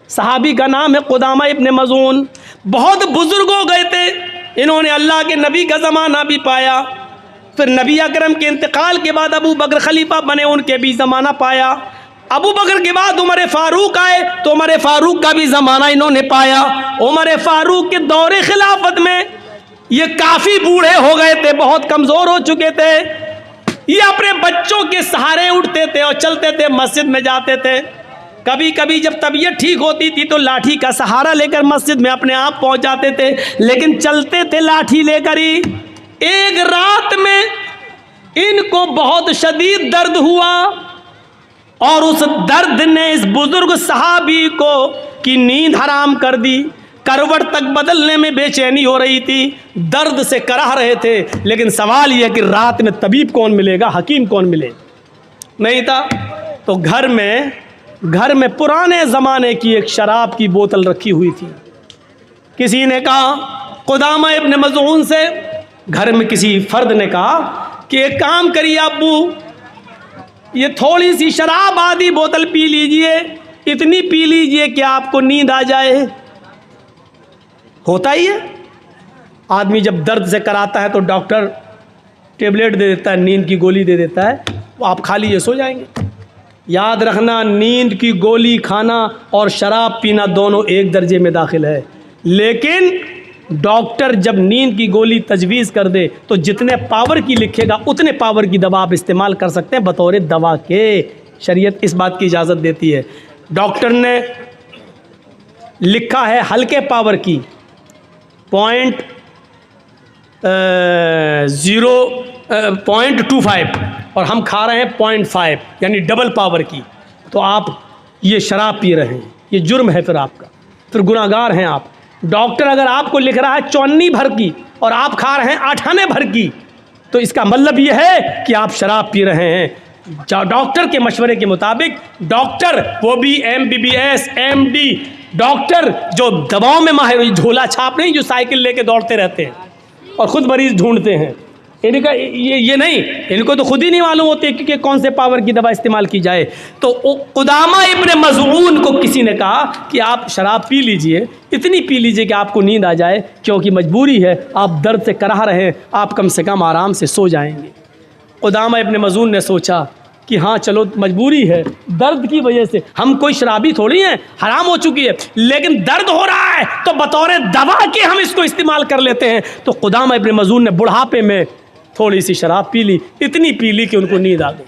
सहाबी का नाम है कुदामा इब्ने मज़ून। बहुत बुजुर्ग हो गए थे, इन्होंने अल्लाह के नबी का ज़माना भी पाया, फिर नबी अकरम के इंतकाल के बाद अबू बकर खलीफा बने, उनके भी ज़माना पाया। अबू बकर के बाद उमर फारूक आए तो उमर फारूक का भी ज़माना इन्होंने पाया। उमर फारूक के दौरे खिलाफत में ये काफ़ी बूढ़े हो गए थे, बहुत कमज़ोर हो चुके थे। ये अपने बच्चों के सहारे उठते थे और चलते थे, मस्जिद में जाते थे। कभी कभी जब तबीयत ठीक होती थी तो लाठी का सहारा लेकर मस्जिद में अपने आप पहुँच जाते थे, लेकिन चलते थे लाठी लेकर ही। एक रात में इनको बहुत शदीद दर्द हुआ और उस दर्द ने इस बुजुर्ग सहाबी को की नींद हराम कर दी। करवट तक बदलने में बेचैनी हो रही थी, दर्द से कराह रहे थे, लेकिन सवाल यह कि रात में तबीब कौन मिलेगा, हकीम कौन मिले, नहीं था। तो घर में पुराने ज़माने की एक शराब की बोतल रखी हुई थी। किसी ने कहा, कुदामा इब्ने मज़ऊन से, घर में किसी फ़र्द ने कहा कि एक काम करिए अब्बू, ये थोड़ी सी शराब आधी बोतल पी लीजिए, इतनी पी लीजिए कि आपको नींद आ जाए। होता ही है, आदमी जब दर्द से कराता है तो डॉक्टर टेबलेट दे देता है, नींद की गोली दे देता है, वो आप खा लीजिए सो जाएंगे। याद रखना, नींद की गोली खाना और शराब पीना दोनों एक दर्जे में दाखिल है। लेकिन डॉक्टर जब नींद की गोली तजवीज़ कर दे तो जितने पावर की लिखेगा उतने पावर की दवा आप इस्तेमाल कर सकते हैं बतौर दवा के। शरीयत इस बात की इजाज़त देती है। डॉक्टर ने लिखा है हल्के पावर की 0.25 और हम खा रहे हैं 0.5 यानी डबल पावर की, तो आप ये शराब पी रहे हैं, ये जुर्म है, फिर आपका, फिर गुनाहगार हैं आप। डॉक्टर अगर आपको लिख रहा है 54 भर की और आप खा रहे हैं 98 भर की, तो इसका मतलब ये है कि आप शराब पी रहे हैं। डॉक्टर के मशवरे के मुताबिक, डॉक्टर वो भी MBBS MD डॉक्टर जो दवाओं में माहिर, झोला छाप नहीं जो साइकिल लेके दौड़ते रहते हैं और ख़ुद मरीज़ ढूंढते हैं, इनका ये नहीं, इनको तो खुद ही नहीं मालूम होते कि कौन से पावर की दवा इस्तेमाल की जाए। तो कुदामा इब्न मज़ऊन को किसी ने कहा कि आप शराब पी लीजिए, इतनी पी लीजिए कि आपको नींद आ जाए, क्योंकि मजबूरी है, आप दर्द से कराह रहे हैं, आप कम से कम आराम से सो जाएंगे। कुदामा इब्न मज़ऊन ने सोचा कि हाँ चलो मजबूरी है, दर्द की वजह से, हम कोई शराबी थोड़ी हैं, हराम हो चुकी है, लेकिन दर्द हो रहा है तो बतौर दवा के हम इसको इस्तेमाल कर लेते हैं। तो कुदामा इब्न मज़ऊन ने बुढ़ापे में थोड़ी सी शराब पी ली, इतनी पी ली कि उनको नींद आ गई।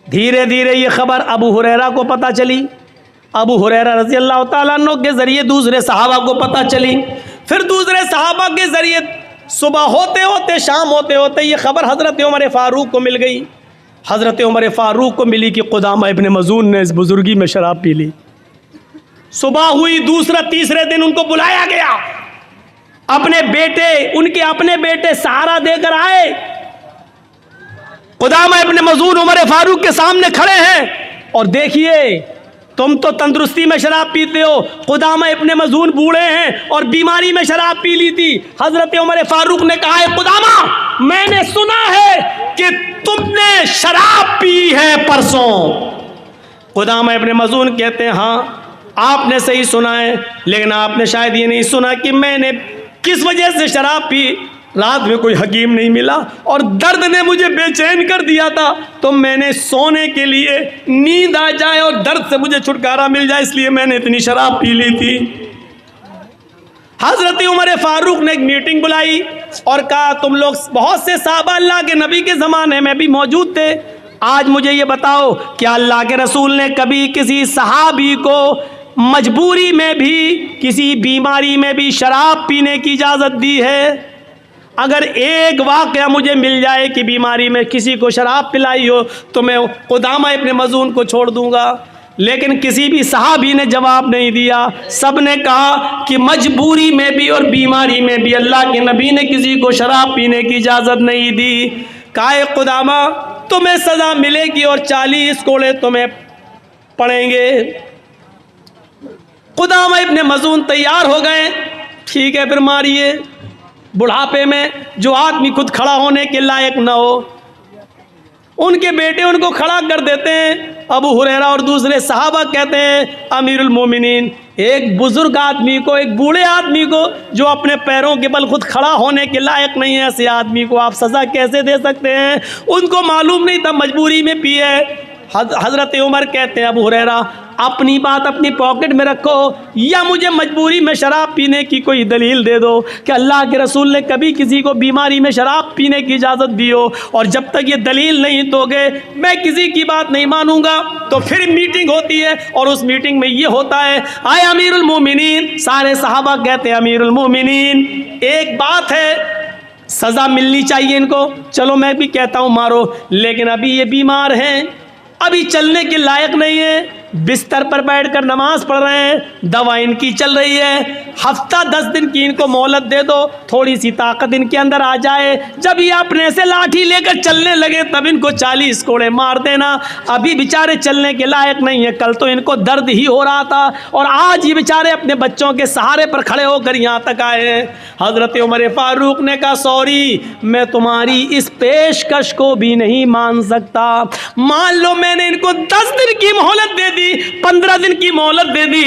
धीरे धीरे ये खबर अबू हुरैरा को पता चली, अबू हुरैरा रज़ी अल्लाह तआला अन्हु के ज़रिए दूसरे सहाबा को पता चली, फिर दूसरे सहाबा के ज़रिए सुबह होते होते शाम होते होते ये खबर हज़रत उमर फ़ारूक को मिल गई। हज़रत उमर फ़ारूक को मिली कि कुदामा इब्न मज़ऊन ने इस बुज़ुर्गी में शराब पी ली। सुबह हुई, दूसरा तीसरे दिन उनको बुलाया गया, अपने बेटे, उनके अपने बेटे सहारा देकर आए। कुदामा इब्न मज़ऊन उमर फ़ारूक के सामने खड़े हैं और देखिए तुम तो तंदुरुस्ती में शराब पीते हो, कुदामा इब्न मज़ऊन बूढ़े हैं और बीमारी में शराब पी ली थी। हज़रत उमर फ़ारूक ने कहा है कुदामा, मैंने सुना है कि तुमने शराब पी है परसों। कुदामा इब्न मज़ऊन कहते हैं हाँ आपने सही सुना है, लेकिन आपने शायद ये नहीं सुना कि मैंने किस वजह से शराब पी। रात में कोई हकीम नहीं मिला और दर्द ने मुझे बेचैन कर दिया था, तो मैंने सोने के लिए, नींद आ जाए और दर्द से मुझे छुटकारा मिल जाए, इसलिए मैंने इतनी शराब पी ली थी। हज़रत उमर फ़ारूक ने एक मीटिंग बुलाई और कहा तुम लोग, बहुत से साहबा अल्लाह के नबी के ज़माने में भी मौजूद थे, आज मुझे ये बताओ क्या अल्लाह के रसूल ने कभी किसी सहाबी को मजबूरी में भी, किसी बीमारी में भी शराब पीने की इजाज़त दी है? अगर एक वाक़या मुझे मिल जाए कि बीमारी में किसी को शराब पिलाई हो तो मैं कुदामा इब्न मज़ऊन को छोड़ दूंगा। लेकिन किसी भी सहाबी ने जवाब नहीं दिया, सब ने कहा कि मजबूरी में भी और बीमारी में भी अल्लाह के नबी ने किसी को शराब पीने की इजाज़त नहीं दी। कहा कुदामा तुम्हें सज़ा मिलेगी और 40 कोड़े तुम्हें पड़ेंगे। कुदामा इब्न मज़ऊन तैयार हो गए, ठीक है फिर मारिए। बुढ़ापे में जो आदमी खुद खड़ा होने के लायक न हो, उनके बेटे उनको खड़ा कर देते हैं। अबू हुरैरा और दूसरे सहाबा कहते हैं अमीरुल मोमिनीन, एक बुजुर्ग आदमी को, एक बूढ़े आदमी को जो अपने पैरों के बल खुद खड़ा होने के लायक नहीं है, ऐसे आदमी को आप सज़ा कैसे दे सकते हैं? उनको मालूम नहीं था मजबूरी में पिए। हज़रत उमर कहते हैं अबू हुरैरा अपनी बात अपनी पॉकेट में रखो, या मुझे मजबूरी में शराब पीने की कोई दलील दे दो कि अल्लाह के रसूल ने कभी किसी को बीमारी में शराब पीने की इजाज़त दी हो, और जब तक ये दलील नहीं दोगे मैं किसी की बात नहीं मानूंगा। तो फिर मीटिंग होती है और उस मीटिंग में ये होता है, आए अमीरुल मोमिनीन, सारे सहाबा कहते हैं अमीरुल मोमिनीन एक बात है, सज़ा मिलनी चाहिए इनको, चलो मैं भी कहता हूँ मारो, लेकिन अभी ये बीमार हैं, अभी चलने के लायक नहीं है, बिस्तर पर बैठकर नमाज पढ़ रहे हैं, दवा इनकी चल रही है, हफ्ता 10 दिन की इनको मोहलत दे दो, थोड़ी सी ताकत इनके अंदर आ जाए, जब ये अपने से लाठी लेकर चलने लगे तब इनको 40 कोड़े मार देना। अभी बेचारे चलने के लायक नहीं है, कल तो इनको दर्द ही हो रहा था और आज ये बेचारे अपने बच्चों के सहारे पर खड़े होकर यहाँ तक आए हैं। हजरत उमर फारूक ने कहा सॉरी, मैं तुम्हारी इस पेशकश को भी नहीं मान सकता। मान लो मैंने इनको 10 दिन की मोहलत दे दी, 15 दिन की मोहलत दे दी,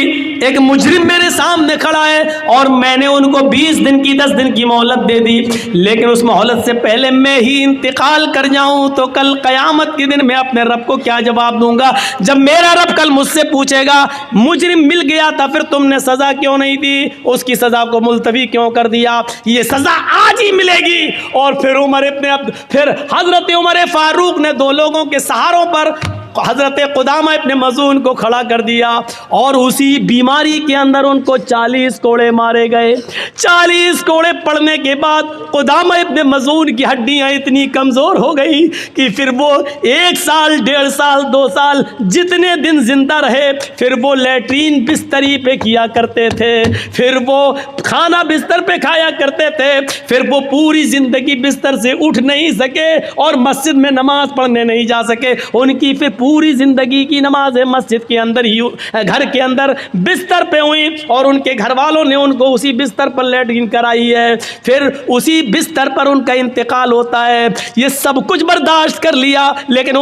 एक मुजरिम मेरे सामने खड़ा है और मैंने उनको 20 दिन की 10 दिन की मोहलत दे दी, लेकिन उस मोहलत से पहले मैं ही इंतकाल कर जाऊं तो कल क़यामत के दिन मैं अपने रब को क्या जवाब दूंगा? जब मेरा रब कल मुझसे पूछेगा मुजरिम मिल गया था फिर तुमने सजा क्यों नहीं दी, उसकी सजा को मुलतवी क्यों कर दिया, ये सजा आज ही मिलेगी। और फिर फिर हजरत उमर फारूक ने 2 लोगों के सहारों पर हजरत कुदामा इब्न मज़ून को खड़ा कर दिया और उसी बीमारी के अंदर उनको 40 कोड़े मारे गए। 40 कोड़े पड़ने के बाद कुदामा इब्न मज़ून की हड्डियां इतनी कमज़ोर हो गई कि फिर वो 1 साल 1.5 साल 2 साल जितने दिन जिंदा रहे फिर वो लैट्रीन बिस्तरी पे किया करते थे, फिर वो खाना बिस्तर पे खाया करते थे, फिर वो पूरी ज़िंदगी बिस्तर से उठ नहीं सके और मस्जिद में नमाज पढ़ने नहीं जा सके। उनकी फिर पूरी ज़िंदगी की नमाज मस्जिद के अंदर ही, घर के अंदर बिस्तर पे हुई और उनके घर वालों ने उनको उसी बिस्तर पर लैट्रिन कराई है, फिर उसी बिस्तर पर उनका इंतकाल होता है। ये सब कुछ बर्दाश्त कर लिया लेकिन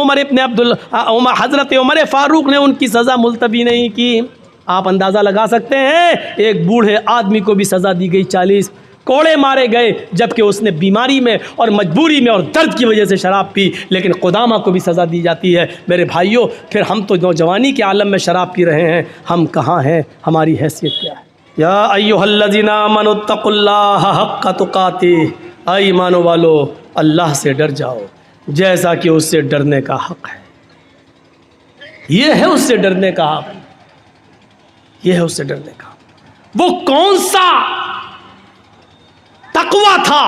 हज़रत उमर फारूक ने उनकी सज़ा मुलतवी नहीं की। आप अंदाज़ा लगा सकते हैं एक बूढ़े आदमी को भी सज़ा दी गई, 40 कोड़े मारे गए, जबकि उसने बीमारी में और मजबूरी में और दर्द की वजह से शराब पी, लेकिन कुदामा को भी सज़ा दी जाती है। मेरे भाइयों, फिर हम तो नौजवानी के आलम में शराब पी रहे हैं, हम कहाँ हैं, हमारी हैसियत क्या है? या अय्युहल्लज़ीना आमनुत्तकुल्लाह हक्का तुकातिह, ऐ ईमान वालो अल्लाह से डर जाओ जैसा कि उससे डरने का हक़ है। ये है उससे डरने का हक़, ये है उससे डरने का। वो कौन सा तकवा था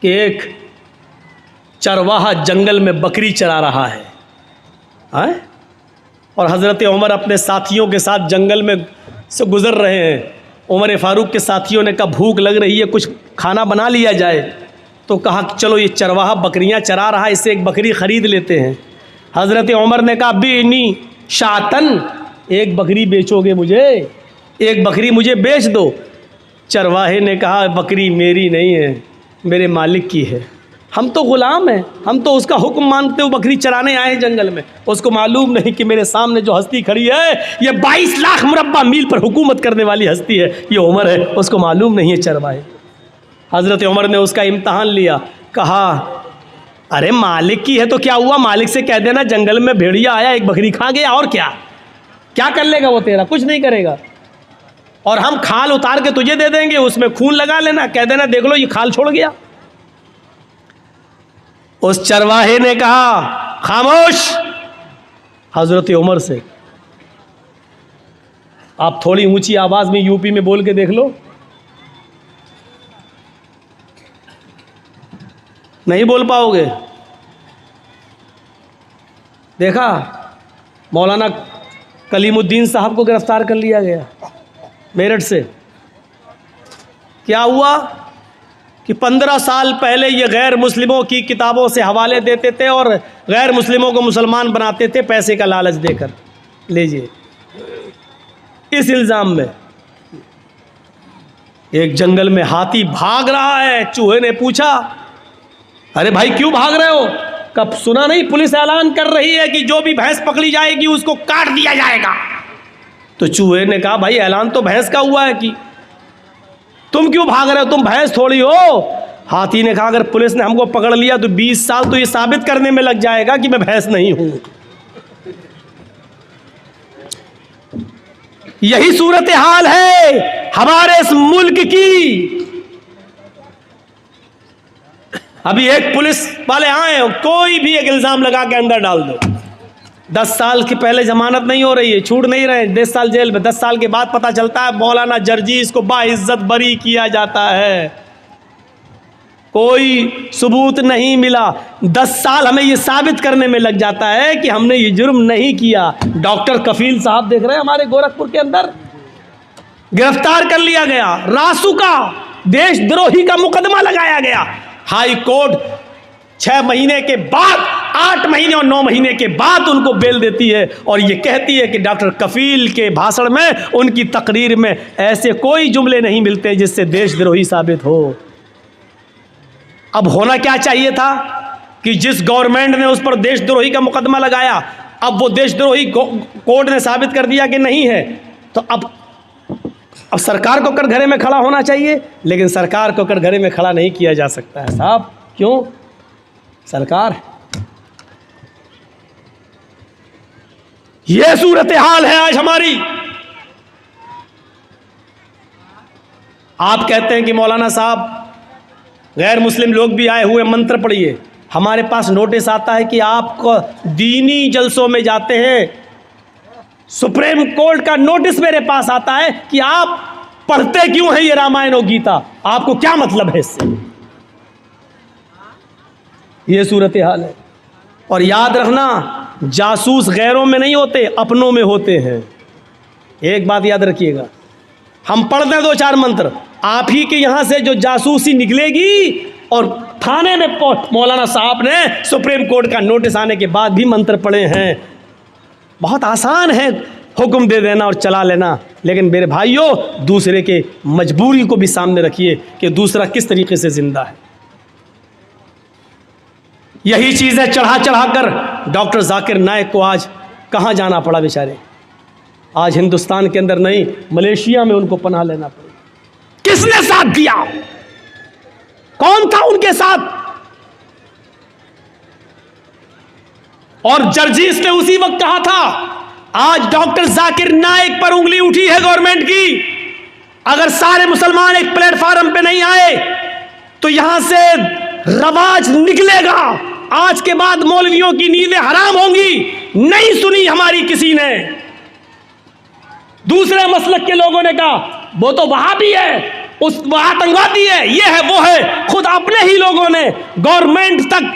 कि एक चरवाहा जंगल में बकरी चरा रहा है, और हज़रत उमर अपने साथियों के साथ जंगल में से गुज़र रहे हैं। उमर फारूक के साथियों ने कहा भूख लग रही है, कुछ खाना बना लिया जाए। तो कहा कि चलो ये चरवाहा बकरियां चरा रहा है, इससे एक बकरी ख़रीद लेते हैं। हज़रत उमर ने कहा बीनी शातन, एक बकरी बेचोगे मुझे, एक बकरी मुझे बेच दो। चरवाहे ने कहा बकरी मेरी नहीं है, मेरे मालिक की है, हम तो ग़ुलाम हैं, हम तो उसका हुक्म मानते हुए बकरी चराने आए हैं जंगल में। उसको मालूम नहीं कि मेरे सामने जो हस्ती खड़ी है ये 22 लाख मुरब्बा मील पर हुकूमत करने वाली हस्ती है, ये उमर है, उसको मालूम नहीं है चरवाहे। हज़रत उमर ने उसका इम्तहान लिया, कहा अरे मालिक की है तो क्या हुआ, मालिक से कह देना जंगल में भेड़िया आया एक बकरी खा गया, और क्या क्या कर लेगा वो तेरा, कुछ नहीं करेगा, और हम खाल उतार के तुझे दे देंगे, उसमें खून लगा लेना, कह देना देख लो ये खाल छोड़ गया। उस चरवाहे ने कहा खामोश। हजरत उमर से आप थोड़ी ऊंची आवाज में यूपी में बोल के देख लो, नहीं बोल पाओगे। देखा मौलाना कलीमुद्दीन साहब को गिरफ्तार कर लिया गया मेरठ से। क्या हुआ कि 15 साल पहले ये गैर मुस्लिमों की किताबों से हवाले देते थे और गैर मुस्लिमों को मुसलमान बनाते थे पैसे का लालच देकर। लीजिए, इस इल्ज़ाम में एक जंगल में हाथी भाग रहा है। चूहे ने पूछा अरे भाई क्यों भाग रहे हो? कब सुना नहीं पुलिस ऐलान कर रही है कि जो भी भैंस पकड़ी जाएगी उसको काट दिया जाएगा। तो चूहे ने कहा भाई ऐलान तो भैंस का हुआ है कि तुम क्यों भाग रहे हो, तुम भैंस थोड़ी हो। हाथी ने कहा अगर पुलिस ने हमको पकड़ लिया तो 20 साल तो ये साबित करने में लग जाएगा कि मैं भैंस नहीं हूं। यही सूरत हाल है हमारे इस मुल्क की। अभी एक पुलिस वाले आए, कोई भी एक इल्जाम लगा के अंदर डाल दो, 10 साल के पहले जमानत नहीं हो रही है, छूट नहीं रहे, 10 साल जेल में, 10 साल के बाद पता चलता है मौलाना जर्जीस को बाइज्जत बरी किया जाता है। कोई सबूत नहीं मिला। 10 साल हमें ये साबित करने में लग जाता है कि हमने ये जुर्म नहीं किया। डॉक्टर कफील साहब देख रहे हैं हमारे गोरखपुर के अंदर, गिरफ्तार कर लिया गया, रासुका देशद्रोही का मुकदमा लगाया गया। हाई कोर्ट 6 महीने के बाद, 8 महीने और 9 महीने के बाद उनको बेल देती है और ये कहती है कि डॉक्टर कफील के भाषण में, उनकी तकरीर में ऐसे कोई जुमले नहीं मिलते जिससे देशद्रोही साबित हो। अब होना क्या चाहिए था कि जिस गवर्नमेंट ने उस पर देशद्रोही का मुकदमा लगाया, अब वो देशद्रोही कोर्ट ने साबित कर दिया कि नहीं है, तो अब सरकार को कटघरे में खड़ा होना चाहिए। लेकिन सरकार को कटघरे में खड़ा नहीं किया जा सकता है साहब। क्यों? सरकार, यह सूरत हाल है आज हमारी। आप कहते हैं कि मौलाना साहब गैर मुस्लिम लोग भी आए हुए, मंत्र पढ़िए। हमारे पास नोटिस आता है कि आप दीनी जलसों में जाते हैं, सुप्रीम कोर्ट का नोटिस मेरे पास आता है कि आप पढ़ते क्यों हैं ये रामायण और गीता, आपको क्या मतलब है इससे? ये सूरत हाल है। और याद रखना, जासूस गैरों में नहीं होते, अपनों में होते हैं। एक बात याद रखिएगा, हम पढ़ते हैं 2-4 मंत्र, आप ही के यहां से जो जासूसी निकलेगी, और थाने में मौलाना साहब ने सुप्रीम कोर्ट का नोटिस आने के बाद भी मंत्र पढ़े हैं। बहुत आसान है हुक्म दे देना और चला लेना, लेकिन मेरे भाइयों, दूसरे के मजबूरी को भी सामने रखिए कि दूसरा किस तरीके से जिंदा है। यही चीज़ें चढ़ा चढ़ा कर डॉक्टर जाकिर नाइक को आज कहाँ जाना पड़ा बेचारे। आज हिंदुस्तान के अंदर नहीं, मलेशिया में उनको पनाह लेना पड़ी। किसने साथ दिया? कौन था उनके साथ? और जर्जीस ने उसी वक्त कहा था, आज डॉक्टर जाकिर नाइक पर उंगली उठी है गवर्नमेंट की। अगर सारे मुसलमान एक प्लेटफार्म पे नहीं आए तो यहां से रवाज निकलेगा। आज के बाद मौलवियों की नींदें हराम होंगी। नहीं सुनी हमारी किसी ने। दूसरे मसलक के लोगों ने कहा वो तो वहाबी है, उस आतंकवादी है, ये है वो है। खुद अपने ही लोगों ने गवर्नमेंट तक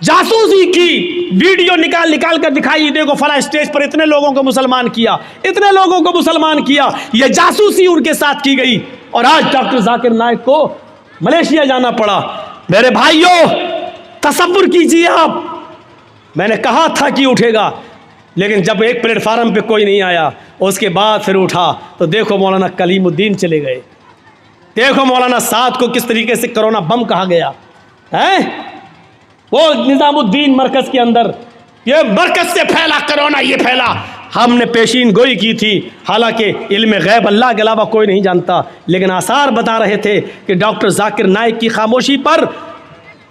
जासूसी की वीडियो निकाल निकाल कर दिखाई, देखो फला स्टेज पर इतने लोगों को मुसलमान किया, इतने लोगों को मुसलमान किया। ये जासूसी उनके साथ की गई और आज डॉक्टर जाकिर नाइक को मलेशिया जाना पड़ा। मेरे भाइयों, तसव्वुर कीजिए आप, मैंने कहा था कि उठेगा, लेकिन जब एक प्लेटफार्म पे कोई नहीं आया, उसके बाद फिर उठा। तो देखो मौलाना कलीमुद्दीन चले गए, देखो मौलाना साद को किस तरीके से कोरोना बम कहा गया है। वो निजामुद्दीन मरकज के अंदर, ये मरकज से फैला कोरोना, ये फैला। हमने पेशीन गोई की थी, हालांकि इल्म गैब अल्लाह के अलावा कोई नहीं जानता, लेकिन आसार बता रहे थे कि डॉक्टर जाकिर नाइक की खामोशी पर,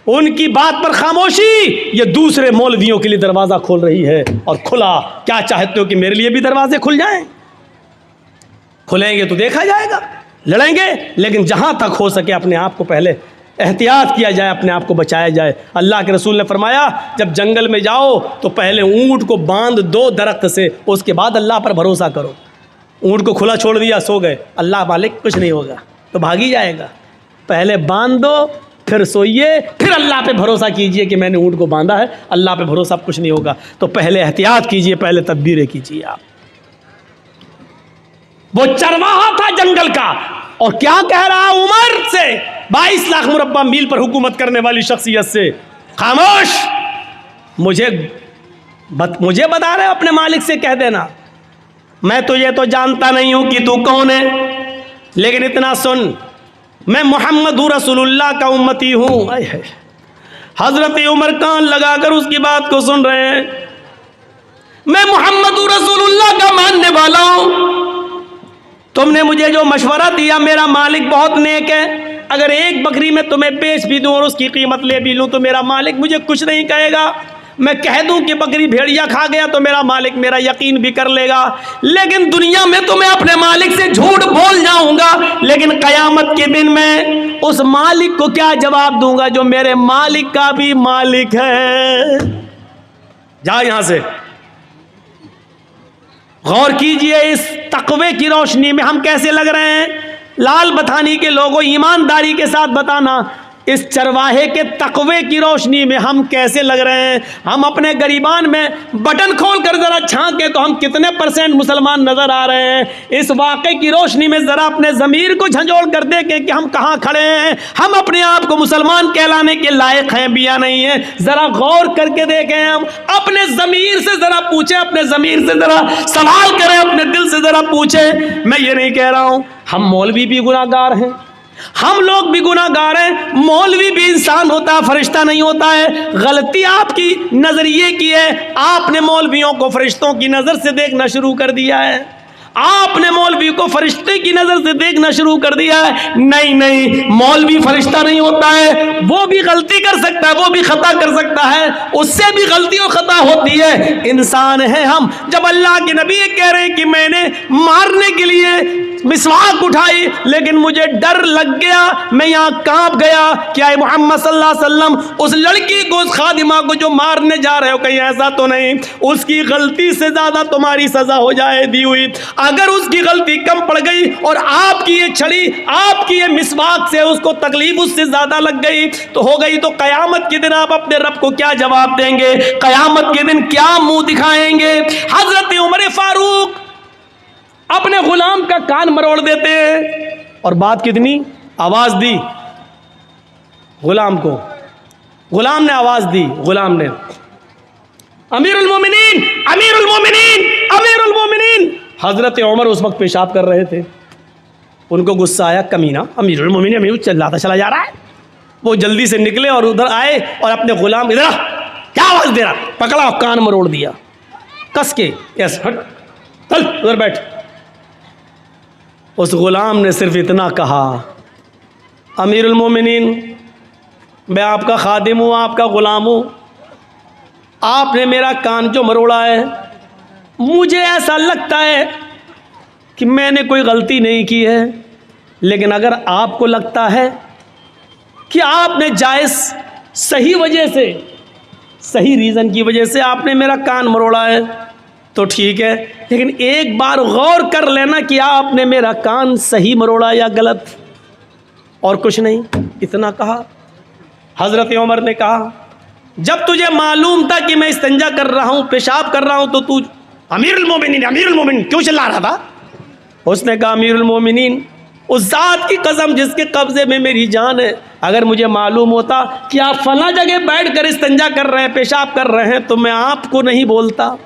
उनकी बात पर खामोशी ये दूसरे मौलवियों के लिए दरवाज़ा खोल रही है। और खुला, क्या चाहते हो कि मेरे लिए भी दरवाजे खुल जाएं? खुलेंगे तो देखा जाएगा, लड़ेंगे, लेकिन जहां तक हो सके अपने आप को पहले एहतियात किया जाए, अपने आप को बचाया जाए। अल्लाह के रसूल ने फरमाया, जब जंगल में जाओ तो पहले ऊँट को बांध दो दरख्त से, उसके बाद अल्लाह पर भरोसा करो। ऊँट को खुला छोड़ दिया, सो गए, अल्लाह मालिक कुछ नहीं होगा तो भाग ही जाएगा। पहले बांध दो, फिर सोइए, फिर अल्लाह पे भरोसा कीजिए कि मैंने ऊँट को बांधा है, अल्लाह पे भरोसा कुछ नहीं होगा। तो पहले एहतियात कीजिए, पहले तदबीरें कीजिए आप। वो चरवाहा था जंगल का, और क्या कह रहा उमर से, 22 लाख मुरब्बा मील पर हुकूमत करने वाली शख्सियत से, खामोश, मुझे बता रहे अपने मालिक से कह देना, मैं तुझे तो जानता नहीं हूं कि तू कौन है, लेकिन इतना सुन, मैं मोहम्मद रसूलुल्लाह का उम्मती हूं। हजरत उमर कान लगाकर उसकी बात को सुन रहे हैं। मैं मोहम्मद रसूलुल्लाह का मानने वाला हूं। तुमने मुझे जो मशवरा दिया, मेरा मालिक बहुत नेक है। अगर एक बकरी में तुम्हें बेच भी दूं और उसकी कीमत ले भी लूं तो मेरा मालिक मुझे कुछ नहीं कहेगा। मैं कह दूं कि बकरी भेड़िया खा गया तो मेरा मालिक मेरा यकीन भी कर लेगा। लेकिन दुनिया में तो मैं अपने मालिक से झूठ बोल जाऊंगा, लेकिन कयामत के दिन में उस मालिक को क्या जवाब दूंगा जो मेरे मालिक का भी मालिक है। जा यहां से। गौर कीजिए, इस तकवे की रोशनी में हम कैसे लग रहे हैं। लाल बथानी के लोगों, ईमानदारी के साथ बताना, इस चरवाहे के तकवे की रोशनी में हम कैसे लग रहे हैं। हम अपने गरीबान में बटन खोल कर ज़रा झांके तो हम कितने % मुसलमान नज़र आ रहे हैं। इस वाक़े की रोशनी में ज़रा अपने ज़मीर को झंझोड़ कर देखें कि हम कहाँ खड़े हैं। हम अपने आप को मुसलमान कहलाने के लायक हैं भी या नहीं है। ज़रा गौर करके देखें, हम अपने ज़मीर से ज़रा पूछें, अपने ज़मीर से ज़रा सवाल करें, अपने दिल से ज़रा पूछें। मैं ये नहीं कह रहा हूँ हम मौलवी भी गुनाहगार हैं, हम लोग भी गुनाहगार हैं। मौलवी भी इंसान होता है, फरिश्ता नहीं होता है। गलती आपकी नजरिए की है। आपने मौलवियों को फरिश्तों की नजर से देखना शुरू कर दिया है। आपने मौलवी को फरिश्ते की नजर से देखना शुरू कर दिया है। नहीं नहीं, मौलवी फरिश्ता नहीं होता है। वो भी गलती कर सकता है, वो भी खता कर सकता है, उससे भी गलती और खता होती है। इंसान है हम। जब अल्लाह के नबी कह रहे हैं कि मैंने मारने के लिए मिसवाक उठाई लेकिन मुझे डर लग गया, मैं यहाँ कांप गया, क्या मोहम्मद सल्लल्लाहु अलैहि वसल्लम उस लड़की को, उस खादिमा को जो मारने जा रहे हो, कहीं ऐसा तो नहीं उसकी गलती से ज्यादा तुम्हारी सजा हो जाए दी हुई। अगर उसकी गलती कम पड़ गई और आपकी ये छड़ी, आपकी ये मिसवाक से उसको तकलीफ उससे ज्यादा लग गई तो हो गई। तो कयामत के दिन आप अपने रब को क्या जवाब देंगे? कयामत के दिन क्या मुंह दिखाएंगे? हजरत उमर फारूक अपने गुलाम का कान मरोड़ देते हैं और बात कितनी, आवाज दी गुलाम को। गुलाम ने आवाज दी, गुलाम ने अमीरुल मोमिनीन, अमीरुल मोमिनीन, अमीरुल मोमिनीन। हजरत उमर उस वक्त पेशाब कर रहे थे। उनको गुस्सा आया, कमीना अमीरुल मोमिनीन, अमीर चिल्लाता चला जा रहा है। वो जल्दी से निकले और उधर आए और अपने गुलाम, इधर क्या आवाज दे रहा, पकड़ा और कान मरोड़ दिया कस के। यस, हट, चल उधर बैठ। उस गुलाम ने सिर्फ इतना कहा, अमीरुल मोमिनीन, मैं आपका खादिम हूँ, आपका गुलाम हूँ, आपने मेरा कान जो मरोड़ा है, मुझे ऐसा लगता है कि मैंने कोई गलती नहीं की है, लेकिन अगर आपको लगता है कि आपने जायज़ सही वजह से, सही रीज़न की वजह से आपने मेरा कान मरोड़ा है तो ठीक है, लेकिन एक बार गौर कर लेना कि आपने मेरा कान सही मरोड़ा या गलत, और कुछ नहीं। इतना कहा। हज़रत उमर ने कहा, जब तुझे मालूम था कि मैं इस्तिंजा कर रहा हूँ, पेशाब कर रहा हूँ, तो तू अमीरुल मोमिनीन क्यों चिल्ला रहा था? उसने कहा, अमीरुल मोमिनीन, उस ज़ात की कसम जिसके कब्ज़े में मेरी जान है, अगर मुझे मालूम होता कि आप फला जगह बैठ कर इस्तिंजा कर रहे हैं, पेशाब कर रहे हैं, तो मैं आपको नहीं बोलता।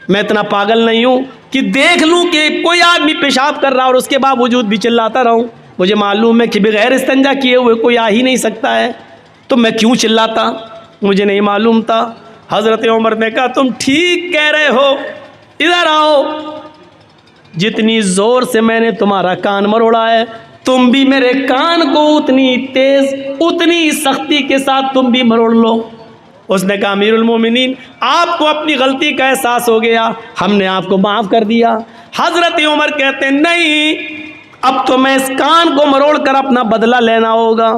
मैं इतना पागल नहीं हूँ कि देख लूँ कि कोई आदमी पेशाब कर रहा और उसके बावजूद भी चिल्लाता रहूँ। मुझे मालूम है कि बगैर इस्तिंजा किए हुए कोई आ ही नहीं सकता है, तो मैं क्यों चिल्लाता? मुझे नहीं मालूम था। हज़रत उमर ने कहा, तुम ठीक कह रहे हो, इधर आओ। जितनी ज़ोर से मैंने तुम्हारा कान मरोड़ा है, तुम भी मेरे कान को उतनी तेज़, उतनी सख्ती के साथ तुम भी मरोड़ लो। उसने कहा, अमीरुल मोमिनीन, आपको अपनी गलती का एहसास हो गया, हमने आपको माफ़ कर दिया। हज़रत उमर कहते, नहीं, अब तो मैं इस कान को मरोड़ कर अपना बदला लेना होगा।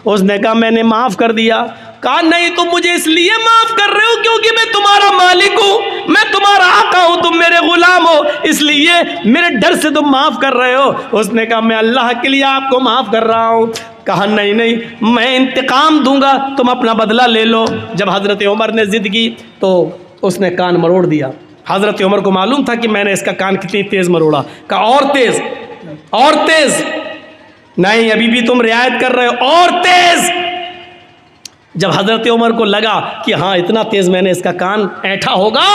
उसने कहा, मैंने माफ़ कर दिया। कहा, नहीं, तुम मुझे इसलिए माफ़ कर रहे हो क्योंकि मैं तुम्हारा मालिक हूँ, मैं तुम्हारा आका हूँ, तुम मेरे गुलाम हो, इसलिए मेरे डर से तुम माफ़ कर रहे हो। उसने कहा, मैं अल्लाह के लिए आपको माफ़ कर रहा हूँ। कहा, नहीं नहीं, मैं इंतकाम दूंगा, तुम अपना बदला ले लो। जब हज़रत उमर ने ज़िद की तो उसने कान मरोड़ दिया। हज़रत उमर को मालूम था कि मैंने इसका कान कितनी तेज़ मरोड़ा। कहा, और तेज़, और तेज़। नहीं, अभी भी तुम रियायत कर रहे हो, और तेज़। जब हज़रत उमर को लगा कि हाँ, इतना तेज़ मैंने इसका कान ऐंठा होगा,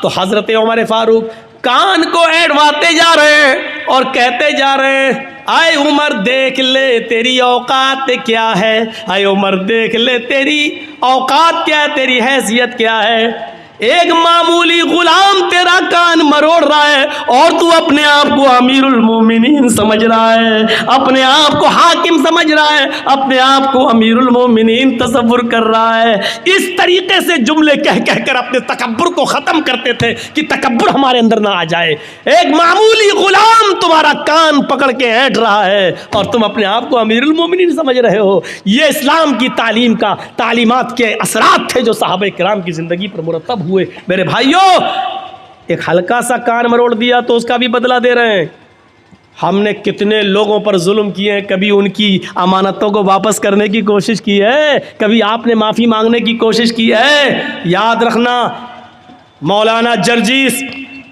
तो हज़रत उमर फारूक कान को ऐंठवाते जा रहे हैं और कहते जा रहे हैं, आए उमर देख ले तेरी औकात क्या है, आए उमर देख ले तेरी औकात क्या है, तेरी हैसियत क्या है। एक मामूली गुलाम तेरा कान मरोड़ रहा है और तू अपने आप को अमीरुल मोमिनीन समझ रहा है, अपने आप को हाकिम समझ रहा है, अपने आप को अमीरुल मोमिनीन तसव्वुर कर रहा है। इस तरीके से जुमले कह कह कर अपने तकब्बुर को ख़त्म करते थे कि तकब्बुर हमारे अंदर ना आ जाए। एक मामूली गुलाम तुम्हारा कान पकड़ के ऐंठ रहा है और तुम अपने आप को अमीरुल मोमिनीन समझ रहे हो। ये इस्लाम की तालीम का, तालीमात के असरात थे जो सहाबा किराम की ज़िंदगी पर मुरतब हुए। मेरे भाइयों, एक हल्का सा कान मरोड़ दिया तो उसका भी बदला दे रहे हैं। हमने कितने लोगों पर जुल्म किए हैं, कभी उनकी अमानतों को वापस करने की कोशिश की है, कभी आपने माफ़ी मांगने की कोशिश की है? याद रखना, मौलाना जर्जीस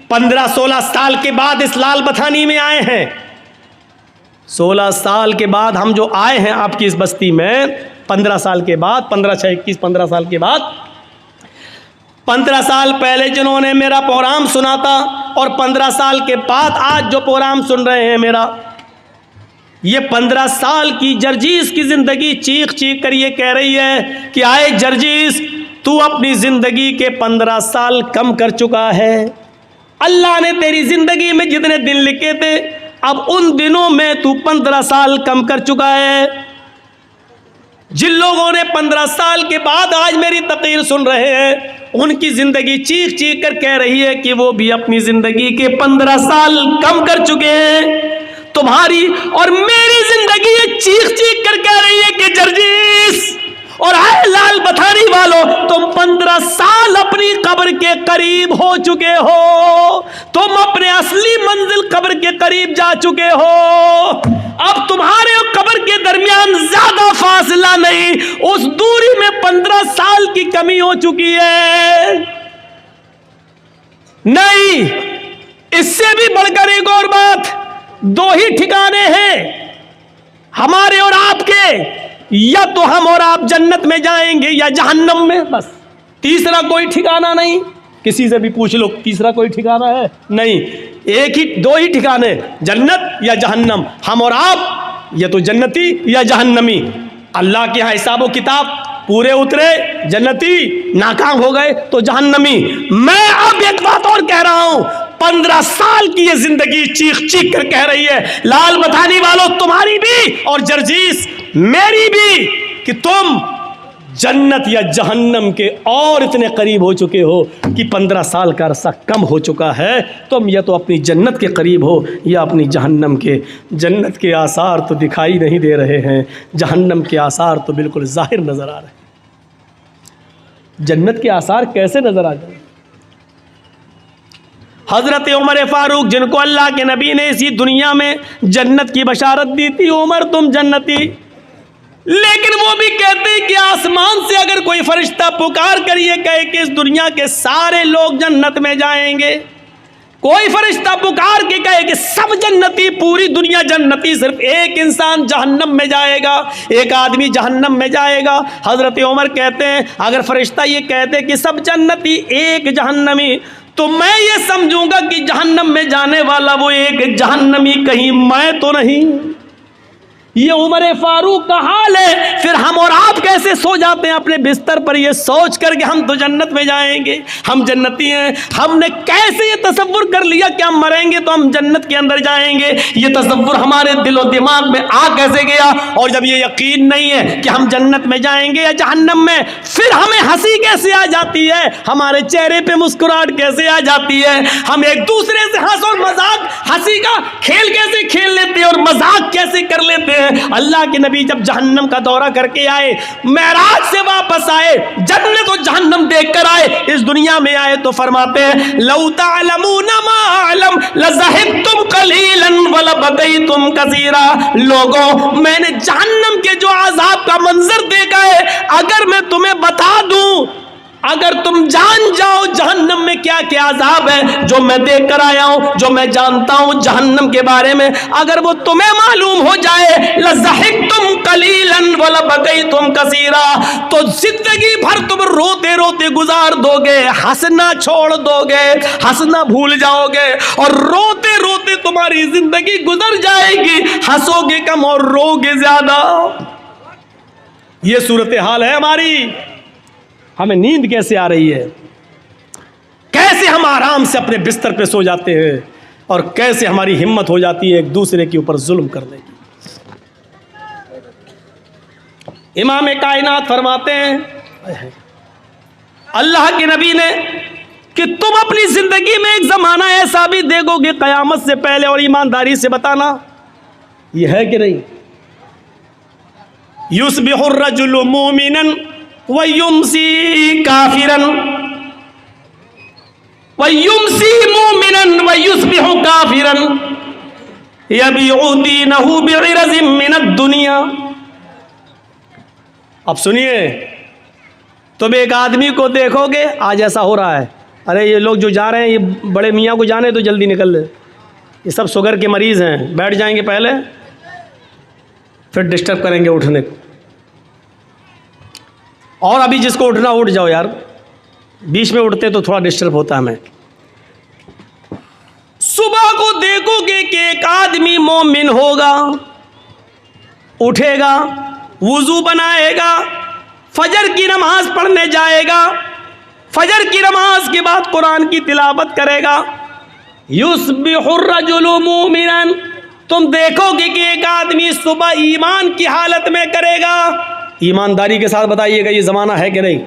15-16 साल के बाद इस लाल बथानी में आए हैं। 16 साल के बाद हम जो आए हैं आपकी इस बस्ती में, 15 साल के बाद, 15 साल के बाद, 15 साल पहले जिन्होंने मेरा प्रोग्राम सुना था और 15 साल के बाद आज जो प्रोग्राम सुन रहे हैं मेरा, ये 15 साल की जर्जीस की ज़िंदगी चीख चीख कर ये कह रही है कि आए जर्जीस, तू अपनी ज़िंदगी के 15 साल कम कर चुका है। अल्लाह ने तेरी ज़िंदगी में जितने दिन लिखे थे, अब उन दिनों में तू 15 साल कम कर चुका है। जिन लोगों ने 15 साल के बाद आज मेरी तकरीर सुन रहे हैं, उनकी ज़िंदगी चीख चीख कर कह रही है कि वो भी अपनी ज़िंदगी के 15 साल कम कर चुके हैं। तुम्हारी और मेरी ज़िंदगी ये चीख चीख कर कह रही है कि जर्जीस और आए लाल बथानी वालों, तुम 15 साल अपनी कब्र के करीब हो चुके हो, तुम अपने असली मंजिल कब्र के करीब जा चुके हो। अब तुम्हारे और कब्र के दरमियान ज्यादा फासला नहीं, उस दूरी में 15 साल की कमी हो चुकी है। नहीं, इससे भी बढ़कर एक और बात, 2 ही ठिकाने हैं हमारे और आपके, या तो हम और आप जन्नत में जाएंगे या जहन्नम में, बस। तीसरा कोई ठिकाना नहीं। किसी से भी पूछ लो, तीसरा कोई ठिकाना है? नहीं, 2 ही ठिकाने, जन्नत या जहन्नम। हम और आप, या तो जन्नती या जहन्नमी। अल्लाह के यहाँ हिसाब किताब पूरे उतरे, जन्नती, नाकाम हो गए तो जहन्नमी। मैं अब एक बात और कह रहा हूं, 15 साल की ये जिंदगी चीख चीख कर कह रही है, लाल बथानी वालों, तुम्हारी भी और जर्जीस मेरी भी, कि तुम जन्नत या जहन्नम के और इतने करीब हो चुके हो कि 15 साल का अरसा कम हो चुका है। तुम या तो अपनी जन्नत के करीब हो या अपनी जहन्नम के। जन्नत के आसार तो दिखाई नहीं दे रहे हैं, जहन्नम के आसार तो बिल्कुल जाहिर नजर आ रहे हैं। जन्नत के आसार कैसे नजर आ गए? हजरत उमर फारूक, जिनको अल्लाह के नबी ने इसी दुनिया में जन्नत की बशारत दी थी, उमर तुम जन्नती, लेकिन वो भी कहते हैं कि आसमान से अगर कोई फरिश्ता पुकार कर ये कहे कि इस दुनिया के सारे लोग जन्नत में जाएंगे, कोई फरिश्ता पुकार के कहे कि सब जन्नती, पूरी दुनिया जन्नती, सिर्फ एक इंसान जहन्नम में जाएगा, एक आदमी जहन्नम में जाएगा। हजरत उमर कहते हैं अगर फरिश्ता ये कहते कि सब जन्नती एक जहन्नमी, तो मैं ये समझूंगा कि जहन्नम में जाने वाला वो एक जहन्नमी कहीं मैं तो नहीं। ये उमर फारूक का हाल है। फिर हम और आप कैसे सो जाते हैं अपने बिस्तर पर ये सोच कर कि हम तो जन्नत में जाएंगे, हम जन्नती हैं। हमने कैसे ये तसव्वुर कर लिया कि हम मरेंगे तो हम जन्नत के अंदर जाएंगे? ये तसव्वुर हमारे दिलो दिमाग में आ कैसे गया? और जब ये यकीन नहीं है कि हम जन्नत में जाएंगे या जहन्नम में, फिर हमें हंसी कैसे आ जाती है, हमारे चेहरे पे मुस्कुराहट कैसे आ जाती है? हम एक दूसरे से हंस और मजाक, हंसी का खेल कैसे खेल लेते हैं और मजाक कैसे कर लेते हैं। अल्लाह के नबी जब जहन्नम का दौरा करके आए, मेराज से वापस आए, जन्नत और जहन्नम देखकर आए, इस दुनिया में आए, तो फरमाते हैं लौ तअलमूना मा अअलम लज़हिबतुम कलीलन वलबगैतुम कसीरा। लोगों, मैंने जहन्नम के जो अज़ाब का मंजर देखा है, अगर मैं तुम्हें बता दूं, अगर तुम जान जाओ जहन्नम में क्या क्या अज़ाब है, जो मैं देख कर आया हूं, जो मैं जानता हूं जहन्नम के बारे में, अगर वो तुम्हें मालूम हो जाए, लज़हिबतुम कलीलन वलबगैतुम कसीरा, तो जिंदगी भर तुम रोते रोते गुजार दोगे, हंसना छोड़ दोगे, हंसना भूल जाओगे, और रोते रोते तुम्हारी जिंदगी गुजर जाएगी, हंसोगे कम और रोगे ज्यादा। ये सूरत हाल है हमारी। हमें नींद कैसे आ रही है, कैसे हम आराम से अपने बिस्तर पे सो जाते हैं, और कैसे हमारी हिम्मत हो जाती है एक दूसरे के ऊपर जुल्म करने की। इमाम कायनात फरमाते हैं अल्लाह के नबी ने कि तुम अपनी जिंदगी में एक जमाना ऐसा भी देखोगे कयामत से पहले, और ईमानदारी से बताना यह है कि नहीं, युस्बिहुर रजुलु मुमिनन वयुमसी काफिरन वयुमसी मुमिनन वयुस्बिहु काफिरन। यबीउ दीनहु बिइरज़िम मिनद दुनिया। अब सुनिए, तुम एक आदमी को देखोगे, आज ऐसा हो रहा है, अरे ये लोग जो जा रहे हैं, ये बड़े मियाँ को जाने तो जल्दी निकल ले, ये सब शुगर के मरीज़ हैं, बैठ जाएंगे पहले फिर डिस्टर्ब करेंगे उठने को। और अभी जिसको उठना उठ जाओ यार, बीच में उठते तो थोड़ा डिस्टर्ब होता है। हमें सुबह को देखोगे कि एक आदमी मोमिन होगा, उठेगा, वुजू बनाएगा, फजर की नमाज पढ़ने जाएगा, फजर की नमाज के बाद कुरान की तिलावत करेगा। युस्बिहुर रजुलु मुमिनन, तुम देखोगे कि एक आदमी सुबह ईमान की हालत में करेगा। ईमानदारी के साथ बताइएगा ये ज़माना है कि नहीं।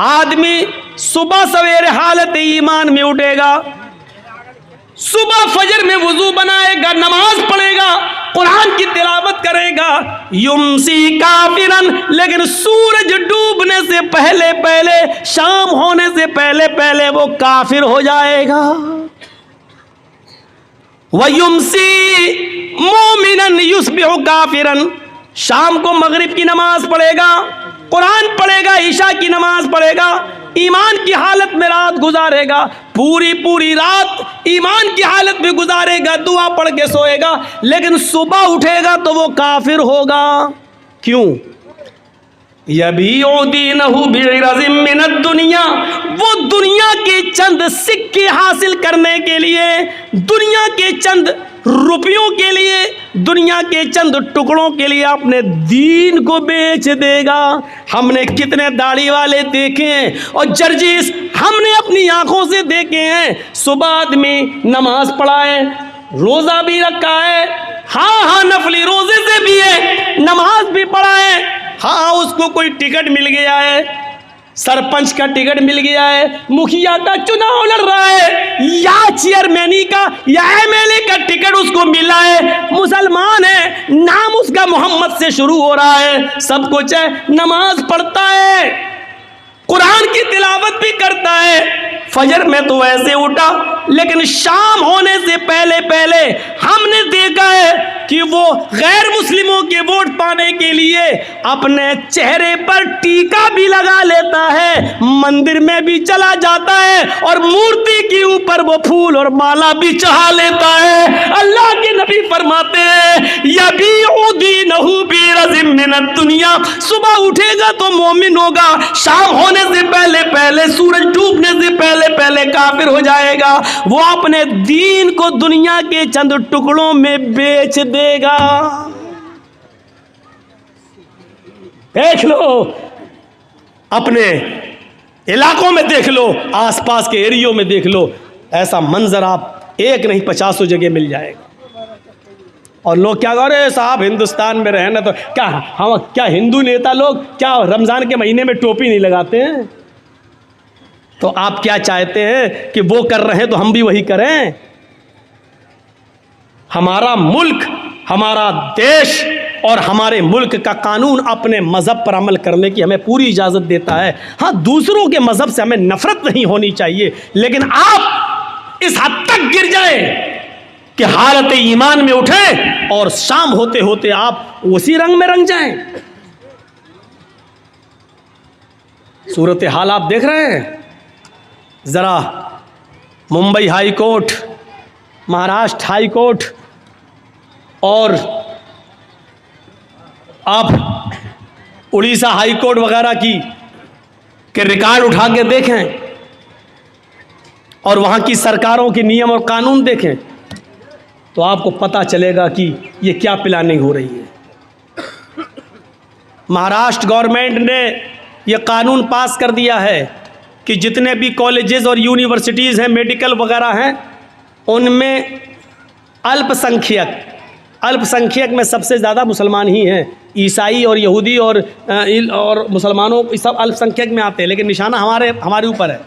आदमी सुबह सवेरे हालत ईमान में उठेगा, सुबह फजर में वुजू बनाएगा, नमाज पढ़ेगा, कुरान की तिलावत करेगा। युमसी काफिरन, लेकिन सूरज डूबने से पहले पहले, शाम होने से पहले पहले वो काफिर हो जाएगा। वयुमसी मोमिनन युस्बिहु काफिरन, शाम को मगरिब की नमाज पढ़ेगा, कुरान पढ़ेगा, ईशा की नमाज पढ़ेगा, ईमान की हालत में रात गुजारेगा, पूरी पूरी रात ईमान की हालत में गुजारेगा, दुआ पढ़ के सोएगा, लेकिन सुबह उठेगा तो वो काफिर होगा। क्यों? यबीउ दीनहु बिइरज़िम मिनद दुनिया, वो दुनिया के चंद सिक्के हासिल करने के लिए, दुनिया के चंद रुपयों के लिए, दुनिया के चंद टुकड़ों के लिए अपने दीन को बेच देगा। हमने कितने दाढ़ी वाले देखे हैं और जर्जिस हमने अपनी आंखों से देखे हैं। सुबह आदमी नमाज पढ़ा है, रोज़ा भी रखा है, हाँ नफली रोज़े से भी है, नमाज भी पढ़ा है, हाँ उसको कोई टिकट मिल गया है, सरपंच का टिकट मिल गया है, मुखिया का चुनाव लड़ रहा है, या चेयरमैनी का या एमएलए का टिकट उसको मिला है, मुसलमान है, नाम उसका मोहम्मद से शुरू हो रहा है, सब कुछ है, नमाज पढ़ता है, कुरान की तिलावत भी करता है, फजर में तो ऐसे उठा, लेकिन शाम होने से पहले पहले हमने देखा है कि वो गैर मुस्लिमों के वोट पाने के लिए अपने चेहरे पर टीका भी लगा लेता है, मंदिर में भी चला जाता है और मूर्ति के ऊपर वो फूल और माला भी चढ़ा लेता है। अल्लाह के नबी फरमाते हैं यबीउ दीनहु बिइरज़िम मिनद दुनिया, सुबह उठेगा तो मोमिन होगा, शाम होने से पहले पहले, सूरज डूबने से पहले पहले काफिर हो जाएगा। वो अपने दीन को दुनिया के चंद टुकड़ों में बेच देगा। देख लो, अपने इलाकों में देख लो, आसपास के एरियो में देख लो, ऐसा मंजर आप एक नहीं 50 जगह मिल जाएगा। और लोग क्या कह रहे हैं, साहब हिंदुस्तान में रहे ना तो क्या हम, क्या हिंदू नेता लोग क्या रमजान के महीने में टोपी नहीं लगाते हैं? तो आप क्या चाहते हैं कि वो कर रहे हैं तो हम भी वही करें? हमारा मुल्क, हमारा देश और हमारे मुल्क का कानून अपने मज़हब पर अमल करने की हमें पूरी इजाज़त देता है। हाँ, दूसरों के मज़हब से हमें नफरत नहीं होनी चाहिए, लेकिन आप इस हद तक गिर जाए कि हालत ईमान में उठे और शाम होते होते आप उसी रंग में रंग जाएं। सूरत हाल आप देख रहे हैं। ज़रा Mumbai high court, Maharashtra high court और आप उड़ीसा हाई कोर्ट वगैरह की के रिकॉर्ड उठा के देखें और वहाँ की सरकारों के नियम और कानून देखें तो आपको पता चलेगा कि ये क्या प्लानिंग हो रही है। महाराष्ट्र गवर्नमेंट ने ये कानून पास कर दिया है कि जितने भी कॉलेजेस और यूनिवर्सिटीज़ हैं, मेडिकल वगैरह हैं, उनमें अल्पसंख्यक में सबसे ज़्यादा मुसलमान ही हैं। ईसाई और यहूदी और मुसलमानों सब अल्पसंख्यक में आते हैं, लेकिन निशाना हमारे ऊपर है।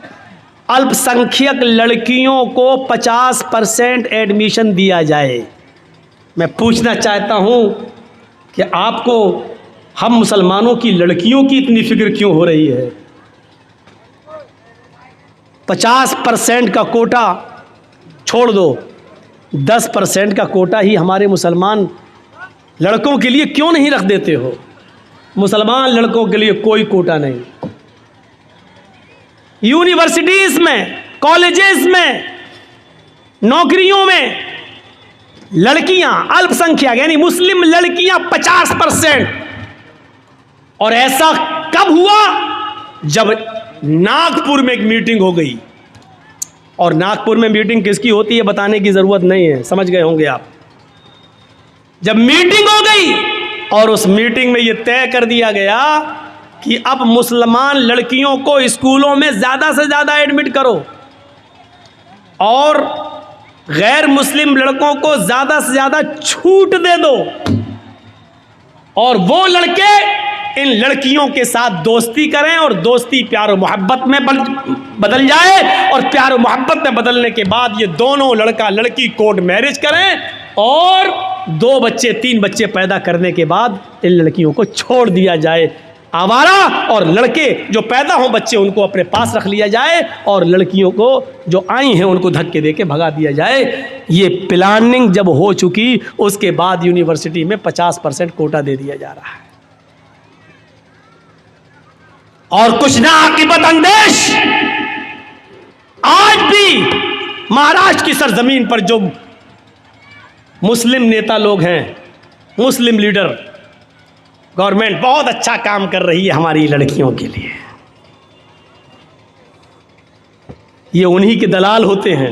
अल्पसंख्यक लड़कियों को 50% एडमिशन दिया जाए। मैं पूछना चाहता हूँ कि आपको हम मुसलमानों की लड़कियों की इतनी फिक्र क्यों हो रही है? 50% का कोटा छोड़ दो, 10% का कोटा ही हमारे मुसलमान लड़कों के लिए क्यों नहीं रख देते हो? मुसलमान लड़कों के लिए कोई कोटा नहीं। यूनिवर्सिटीज में, कॉलेजेस में, नौकरियों में लड़कियां अल्पसंख्यक यानी मुस्लिम लड़कियां 50%। और ऐसा कब हुआ? जब नागपुर में एक मीटिंग हो गई। और नागपुर में मीटिंग किसकी होती है बताने की जरूरत नहीं है, समझ गए होंगे आप। जब मीटिंग हो गई और उस मीटिंग में यह तय कर दिया गया कि अब मुसलमान लड़कियों को स्कूलों में ज्यादा से ज्यादा एडमिट करो और गैर मुस्लिम लड़कों को ज्यादा से ज्यादा छूट दे दो, और वो लड़के इन लड़कियों के साथ दोस्ती करें और दोस्ती प्यार और मोहब्बत में बदल जाए, और प्यार और मोहब्बत में बदलने के बाद ये दोनों लड़का लड़की कोर्ट मैरिज करें और 2 बच्चे 3 बच्चे पैदा करने के बाद इन लड़कियों को छोड़ दिया जाए आवारा, और लड़के जो पैदा हों बच्चे उनको अपने पास रख लिया जाए, और लड़कियों को जो आई हैं उनको धक्के दे के भगा दिया जाए। ये प्लानिंग जब हो चुकी उसके बाद यूनिवर्सिटी में 50% कोटा दे दिया जा रहा है। और कुछ ना आकिबत अंदेश आज भी महाराष्ट्र की सरजमीन पर जो मुस्लिम नेता लोग हैं, मुस्लिम लीडर, गवर्नमेंट बहुत अच्छा काम कर रही है हमारी लड़कियों के लिए। ये उन्हीं के दलाल होते हैं।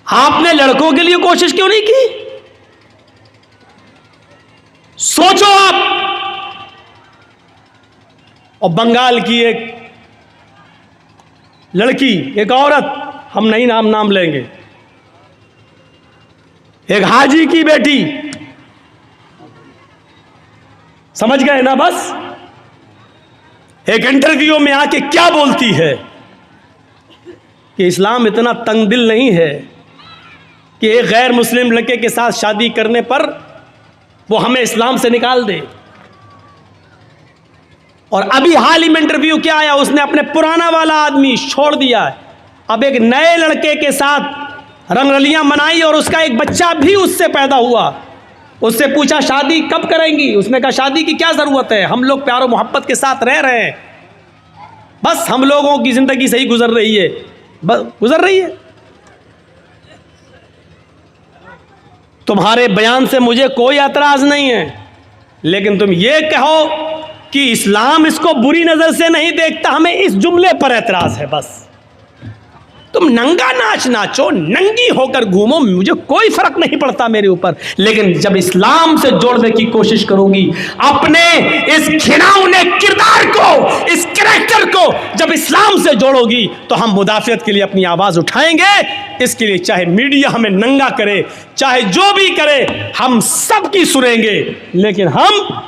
आपने लड़कों के लिए कोशिश क्यों नहीं की? सोचो आप। और बंगाल की एक लड़की, एक औरत, हम नहीं नाम लेंगे, एक हाजी की बेटी, समझ गए ना? बस एक इंटरव्यू में आके क्या बोलती है कि इस्लाम इतना तंग दिल नहीं है कि एक गैर मुस्लिम लड़के के साथ शादी करने पर वो हमें इस्लाम से निकाल दे। और अभी हाल ही में इंटरव्यू क्या आया, उसने अपने पुराना वाला आदमी छोड़ दिया, अब एक नए लड़के के साथ रंगरलियां मनाई और उसका एक बच्चा भी उससे पैदा हुआ। उससे पूछा शादी कब करेंगी? उसने कहा शादी की क्या जरूरत है, हम लोग प्यार और मोहब्बत के साथ रह रहे हैं, बस हम लोगों की जिंदगी सही गुजर रही है, बस गुजर रही है। तुम्हारे बयान से मुझे कोई एतराज नहीं है, लेकिन तुम ये कहो कि इस्लाम इसको बुरी नजर से नहीं देखता, हमें इस जुमले पर एतराज है। बस तुम नंगा नाच नाचो, नंगी होकर घूमो, मुझे कोई फर्क नहीं पड़ता मेरे ऊपर, लेकिन जब इस्लाम से जोड़ने की कोशिश करोगी, अपने इस घिनौने किरदार को, इस कैरेक्टर को जब इस्लाम से जोड़ोगी, तो हम मुदाफियत के लिए अपनी आवाज उठाएंगे। इसके लिए चाहे मीडिया हमें नंगा करे, चाहे जो भी करे, हम सबकी सुनेंगे, लेकिन हम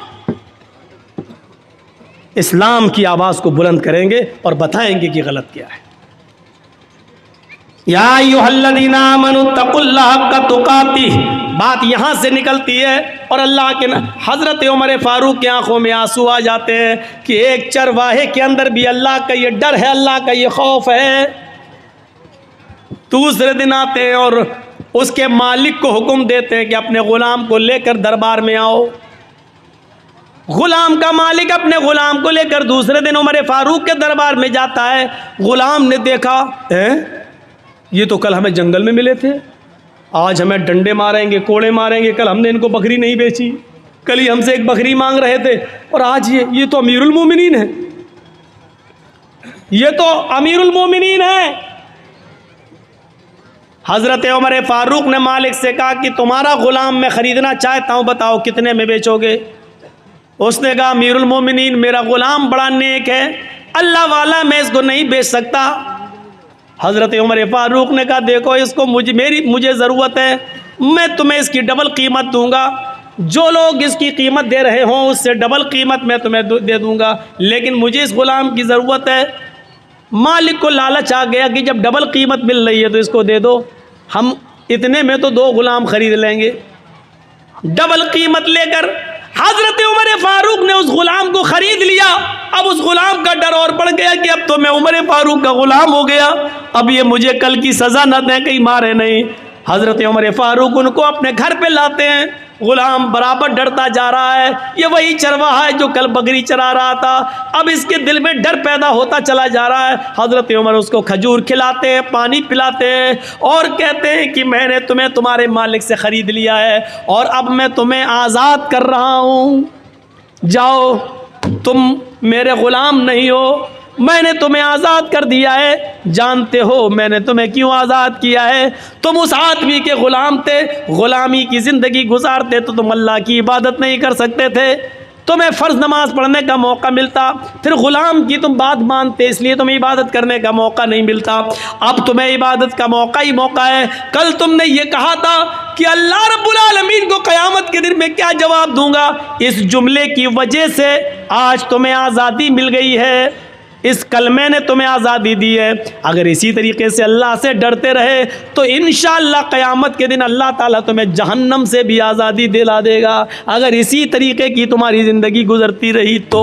इस्लाम की आवाज को बुलंद करेंगे और बताएंगे कि गलत क्या है। या अय्युहल्लज़ीना आमनू तक़ुल्लाह हक़्क़ तुक़ातिह, बात यहाँ से निकलती है और अल्लाह के हज़रत उमर फ़ारूक की आंखों में आंसू आ जाते हैं कि एक चरवाहे के अंदर भी अल्लाह का ये डर है, अल्लाह का ये खौफ है। दूसरे दिन आते हैं और उसके मालिक को हुक्म देते हैं कि अपने ग़ुलाम को लेकर दरबार में आओ। ग़ुलाम का मालिक अपने ग़ुलाम को लेकर दूसरे दिन उमर फ़ारूक के दरबार में जाता है। ग़ुलाम ने देखा, ये तो कल हमें जंगल में मिले थे, आज हमें डंडे मारेंगे, कोड़े मारेंगे, कल हमने इनको बकरी नहीं बेची, कल ही हमसे एक बकरी मांग रहे थे, और आज ये तो अमीरुल मोमिनीन है, ये तो अमीरुल मोमिनीन है। हज़रत उमर फ़ारूक ने मालिक से कहा कि तुम्हारा ग़ुलाम मैं ख़रीदना चाहता हूँ, बताओ कितने में बेचोगे? उसने कहा अमीरुल मोमिनीन, मेरा ग़ुलाम बड़ा नेक है, अल्लाह वाला, मैं इसको नहीं बेच सकता। हज़रत उमर फ़ारूक ने कहा देखो इसको मुझे ज़रूरत है, मैं तुम्हें इसकी डबल कीमत दूंगा, जो लोग इसकी कीमत दे रहे हों उससे डबल कीमत मैं तुम्हें दे दूंगा, लेकिन मुझे इस ग़ुलाम की ज़रूरत है। मालिक को लालच आ गया कि जब डबल कीमत मिल रही है तो इसको दे दो, हम इतने में तो 2 ग़ुलाम ख़रीद लेंगे। डबल कीमत लेकर हजरत उमर फारूक ने उस गुलाम को खरीद लिया। अब उस गुलाम का डर और बढ़ गया कि अब तो मैं उमर फारूक का गुलाम हो गया, अब ये मुझे कल की सजा न दें, कहीं मारे नहीं। हजरत उमर फारूक उनको अपने घर पे लाते हैं। गुलाम बराबर डरता जा रहा है, ये वही चरवाहा है जो कल बकरी चरा रहा था, अब इसके दिल में डर पैदा होता चला जा रहा है। हजरत उमर उसको खजूर खिलाते हैं, पानी पिलाते हैं और कहते हैं कि मैंने तुम्हें तुम्हारे मालिक से ख़रीद लिया है और अब मैं तुम्हें आज़ाद कर रहा हूँ, जाओ, तुम मेरे ग़ुलाम नहीं हो, मैंने तुम्हें आज़ाद कर दिया है। जानते हो मैंने तुम्हें क्यों आज़ाद किया है? तुम उस आदमी के ग़ुलाम थे, ग़ुलामी की ज़िंदगी गुजारते तो तुम अल्लाह की इबादत नहीं कर सकते थे, तुम्हें फ़र्ज़ नमाज पढ़ने का मौका मिलता, फिर ग़ुलाम की तुम बात मानते इसलिए तुम्हें इबादत करने का मौका नहीं मिलता। अब तुम्हें इबादत का मौका ही मौका है। कल तुमने ये कहा था कि अल्लाह रब्बुल आलमीन को क़यामत के दिन में क्या जवाब दूंगा, इस जुमले की वजह से आज तुम्हें आज़ादी मिल गई है, इस कलमे ने तुम्हें आज़ादी दी है। अगर इसी तरीके से अल्लाह से डरते रहे तो इंशाअल्लाह क़यामत के दिन अल्लाह ताला तुम्हें जहन्नम से भी आज़ादी दिला देगा। अगर इसी तरीके की तुम्हारी ज़िंदगी गुजरती रही तो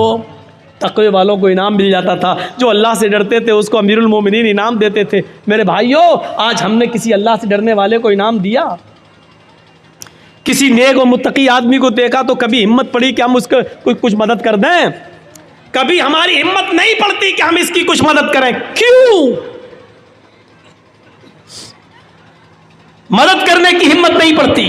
तक़वे वालों को इनाम मिल जाता था, जो अल्लाह से डरते थे उसको अमीरुल मोमिनीन इनाम देते थे। मेरे भाइयों, आज हमने किसी अल्लाह से डरने वाले को इनाम दिया? किसी नेक और मुत्तकी आदमी को देखा तो कभी हिम्मत पड़ी कि हम उसको कुछ मदद कर दें? कभी हमारी हिम्मत नहीं पड़ती कि हम इसकी कुछ मदद करें। क्यों? मदद करने की हिम्मत नहीं पड़ती।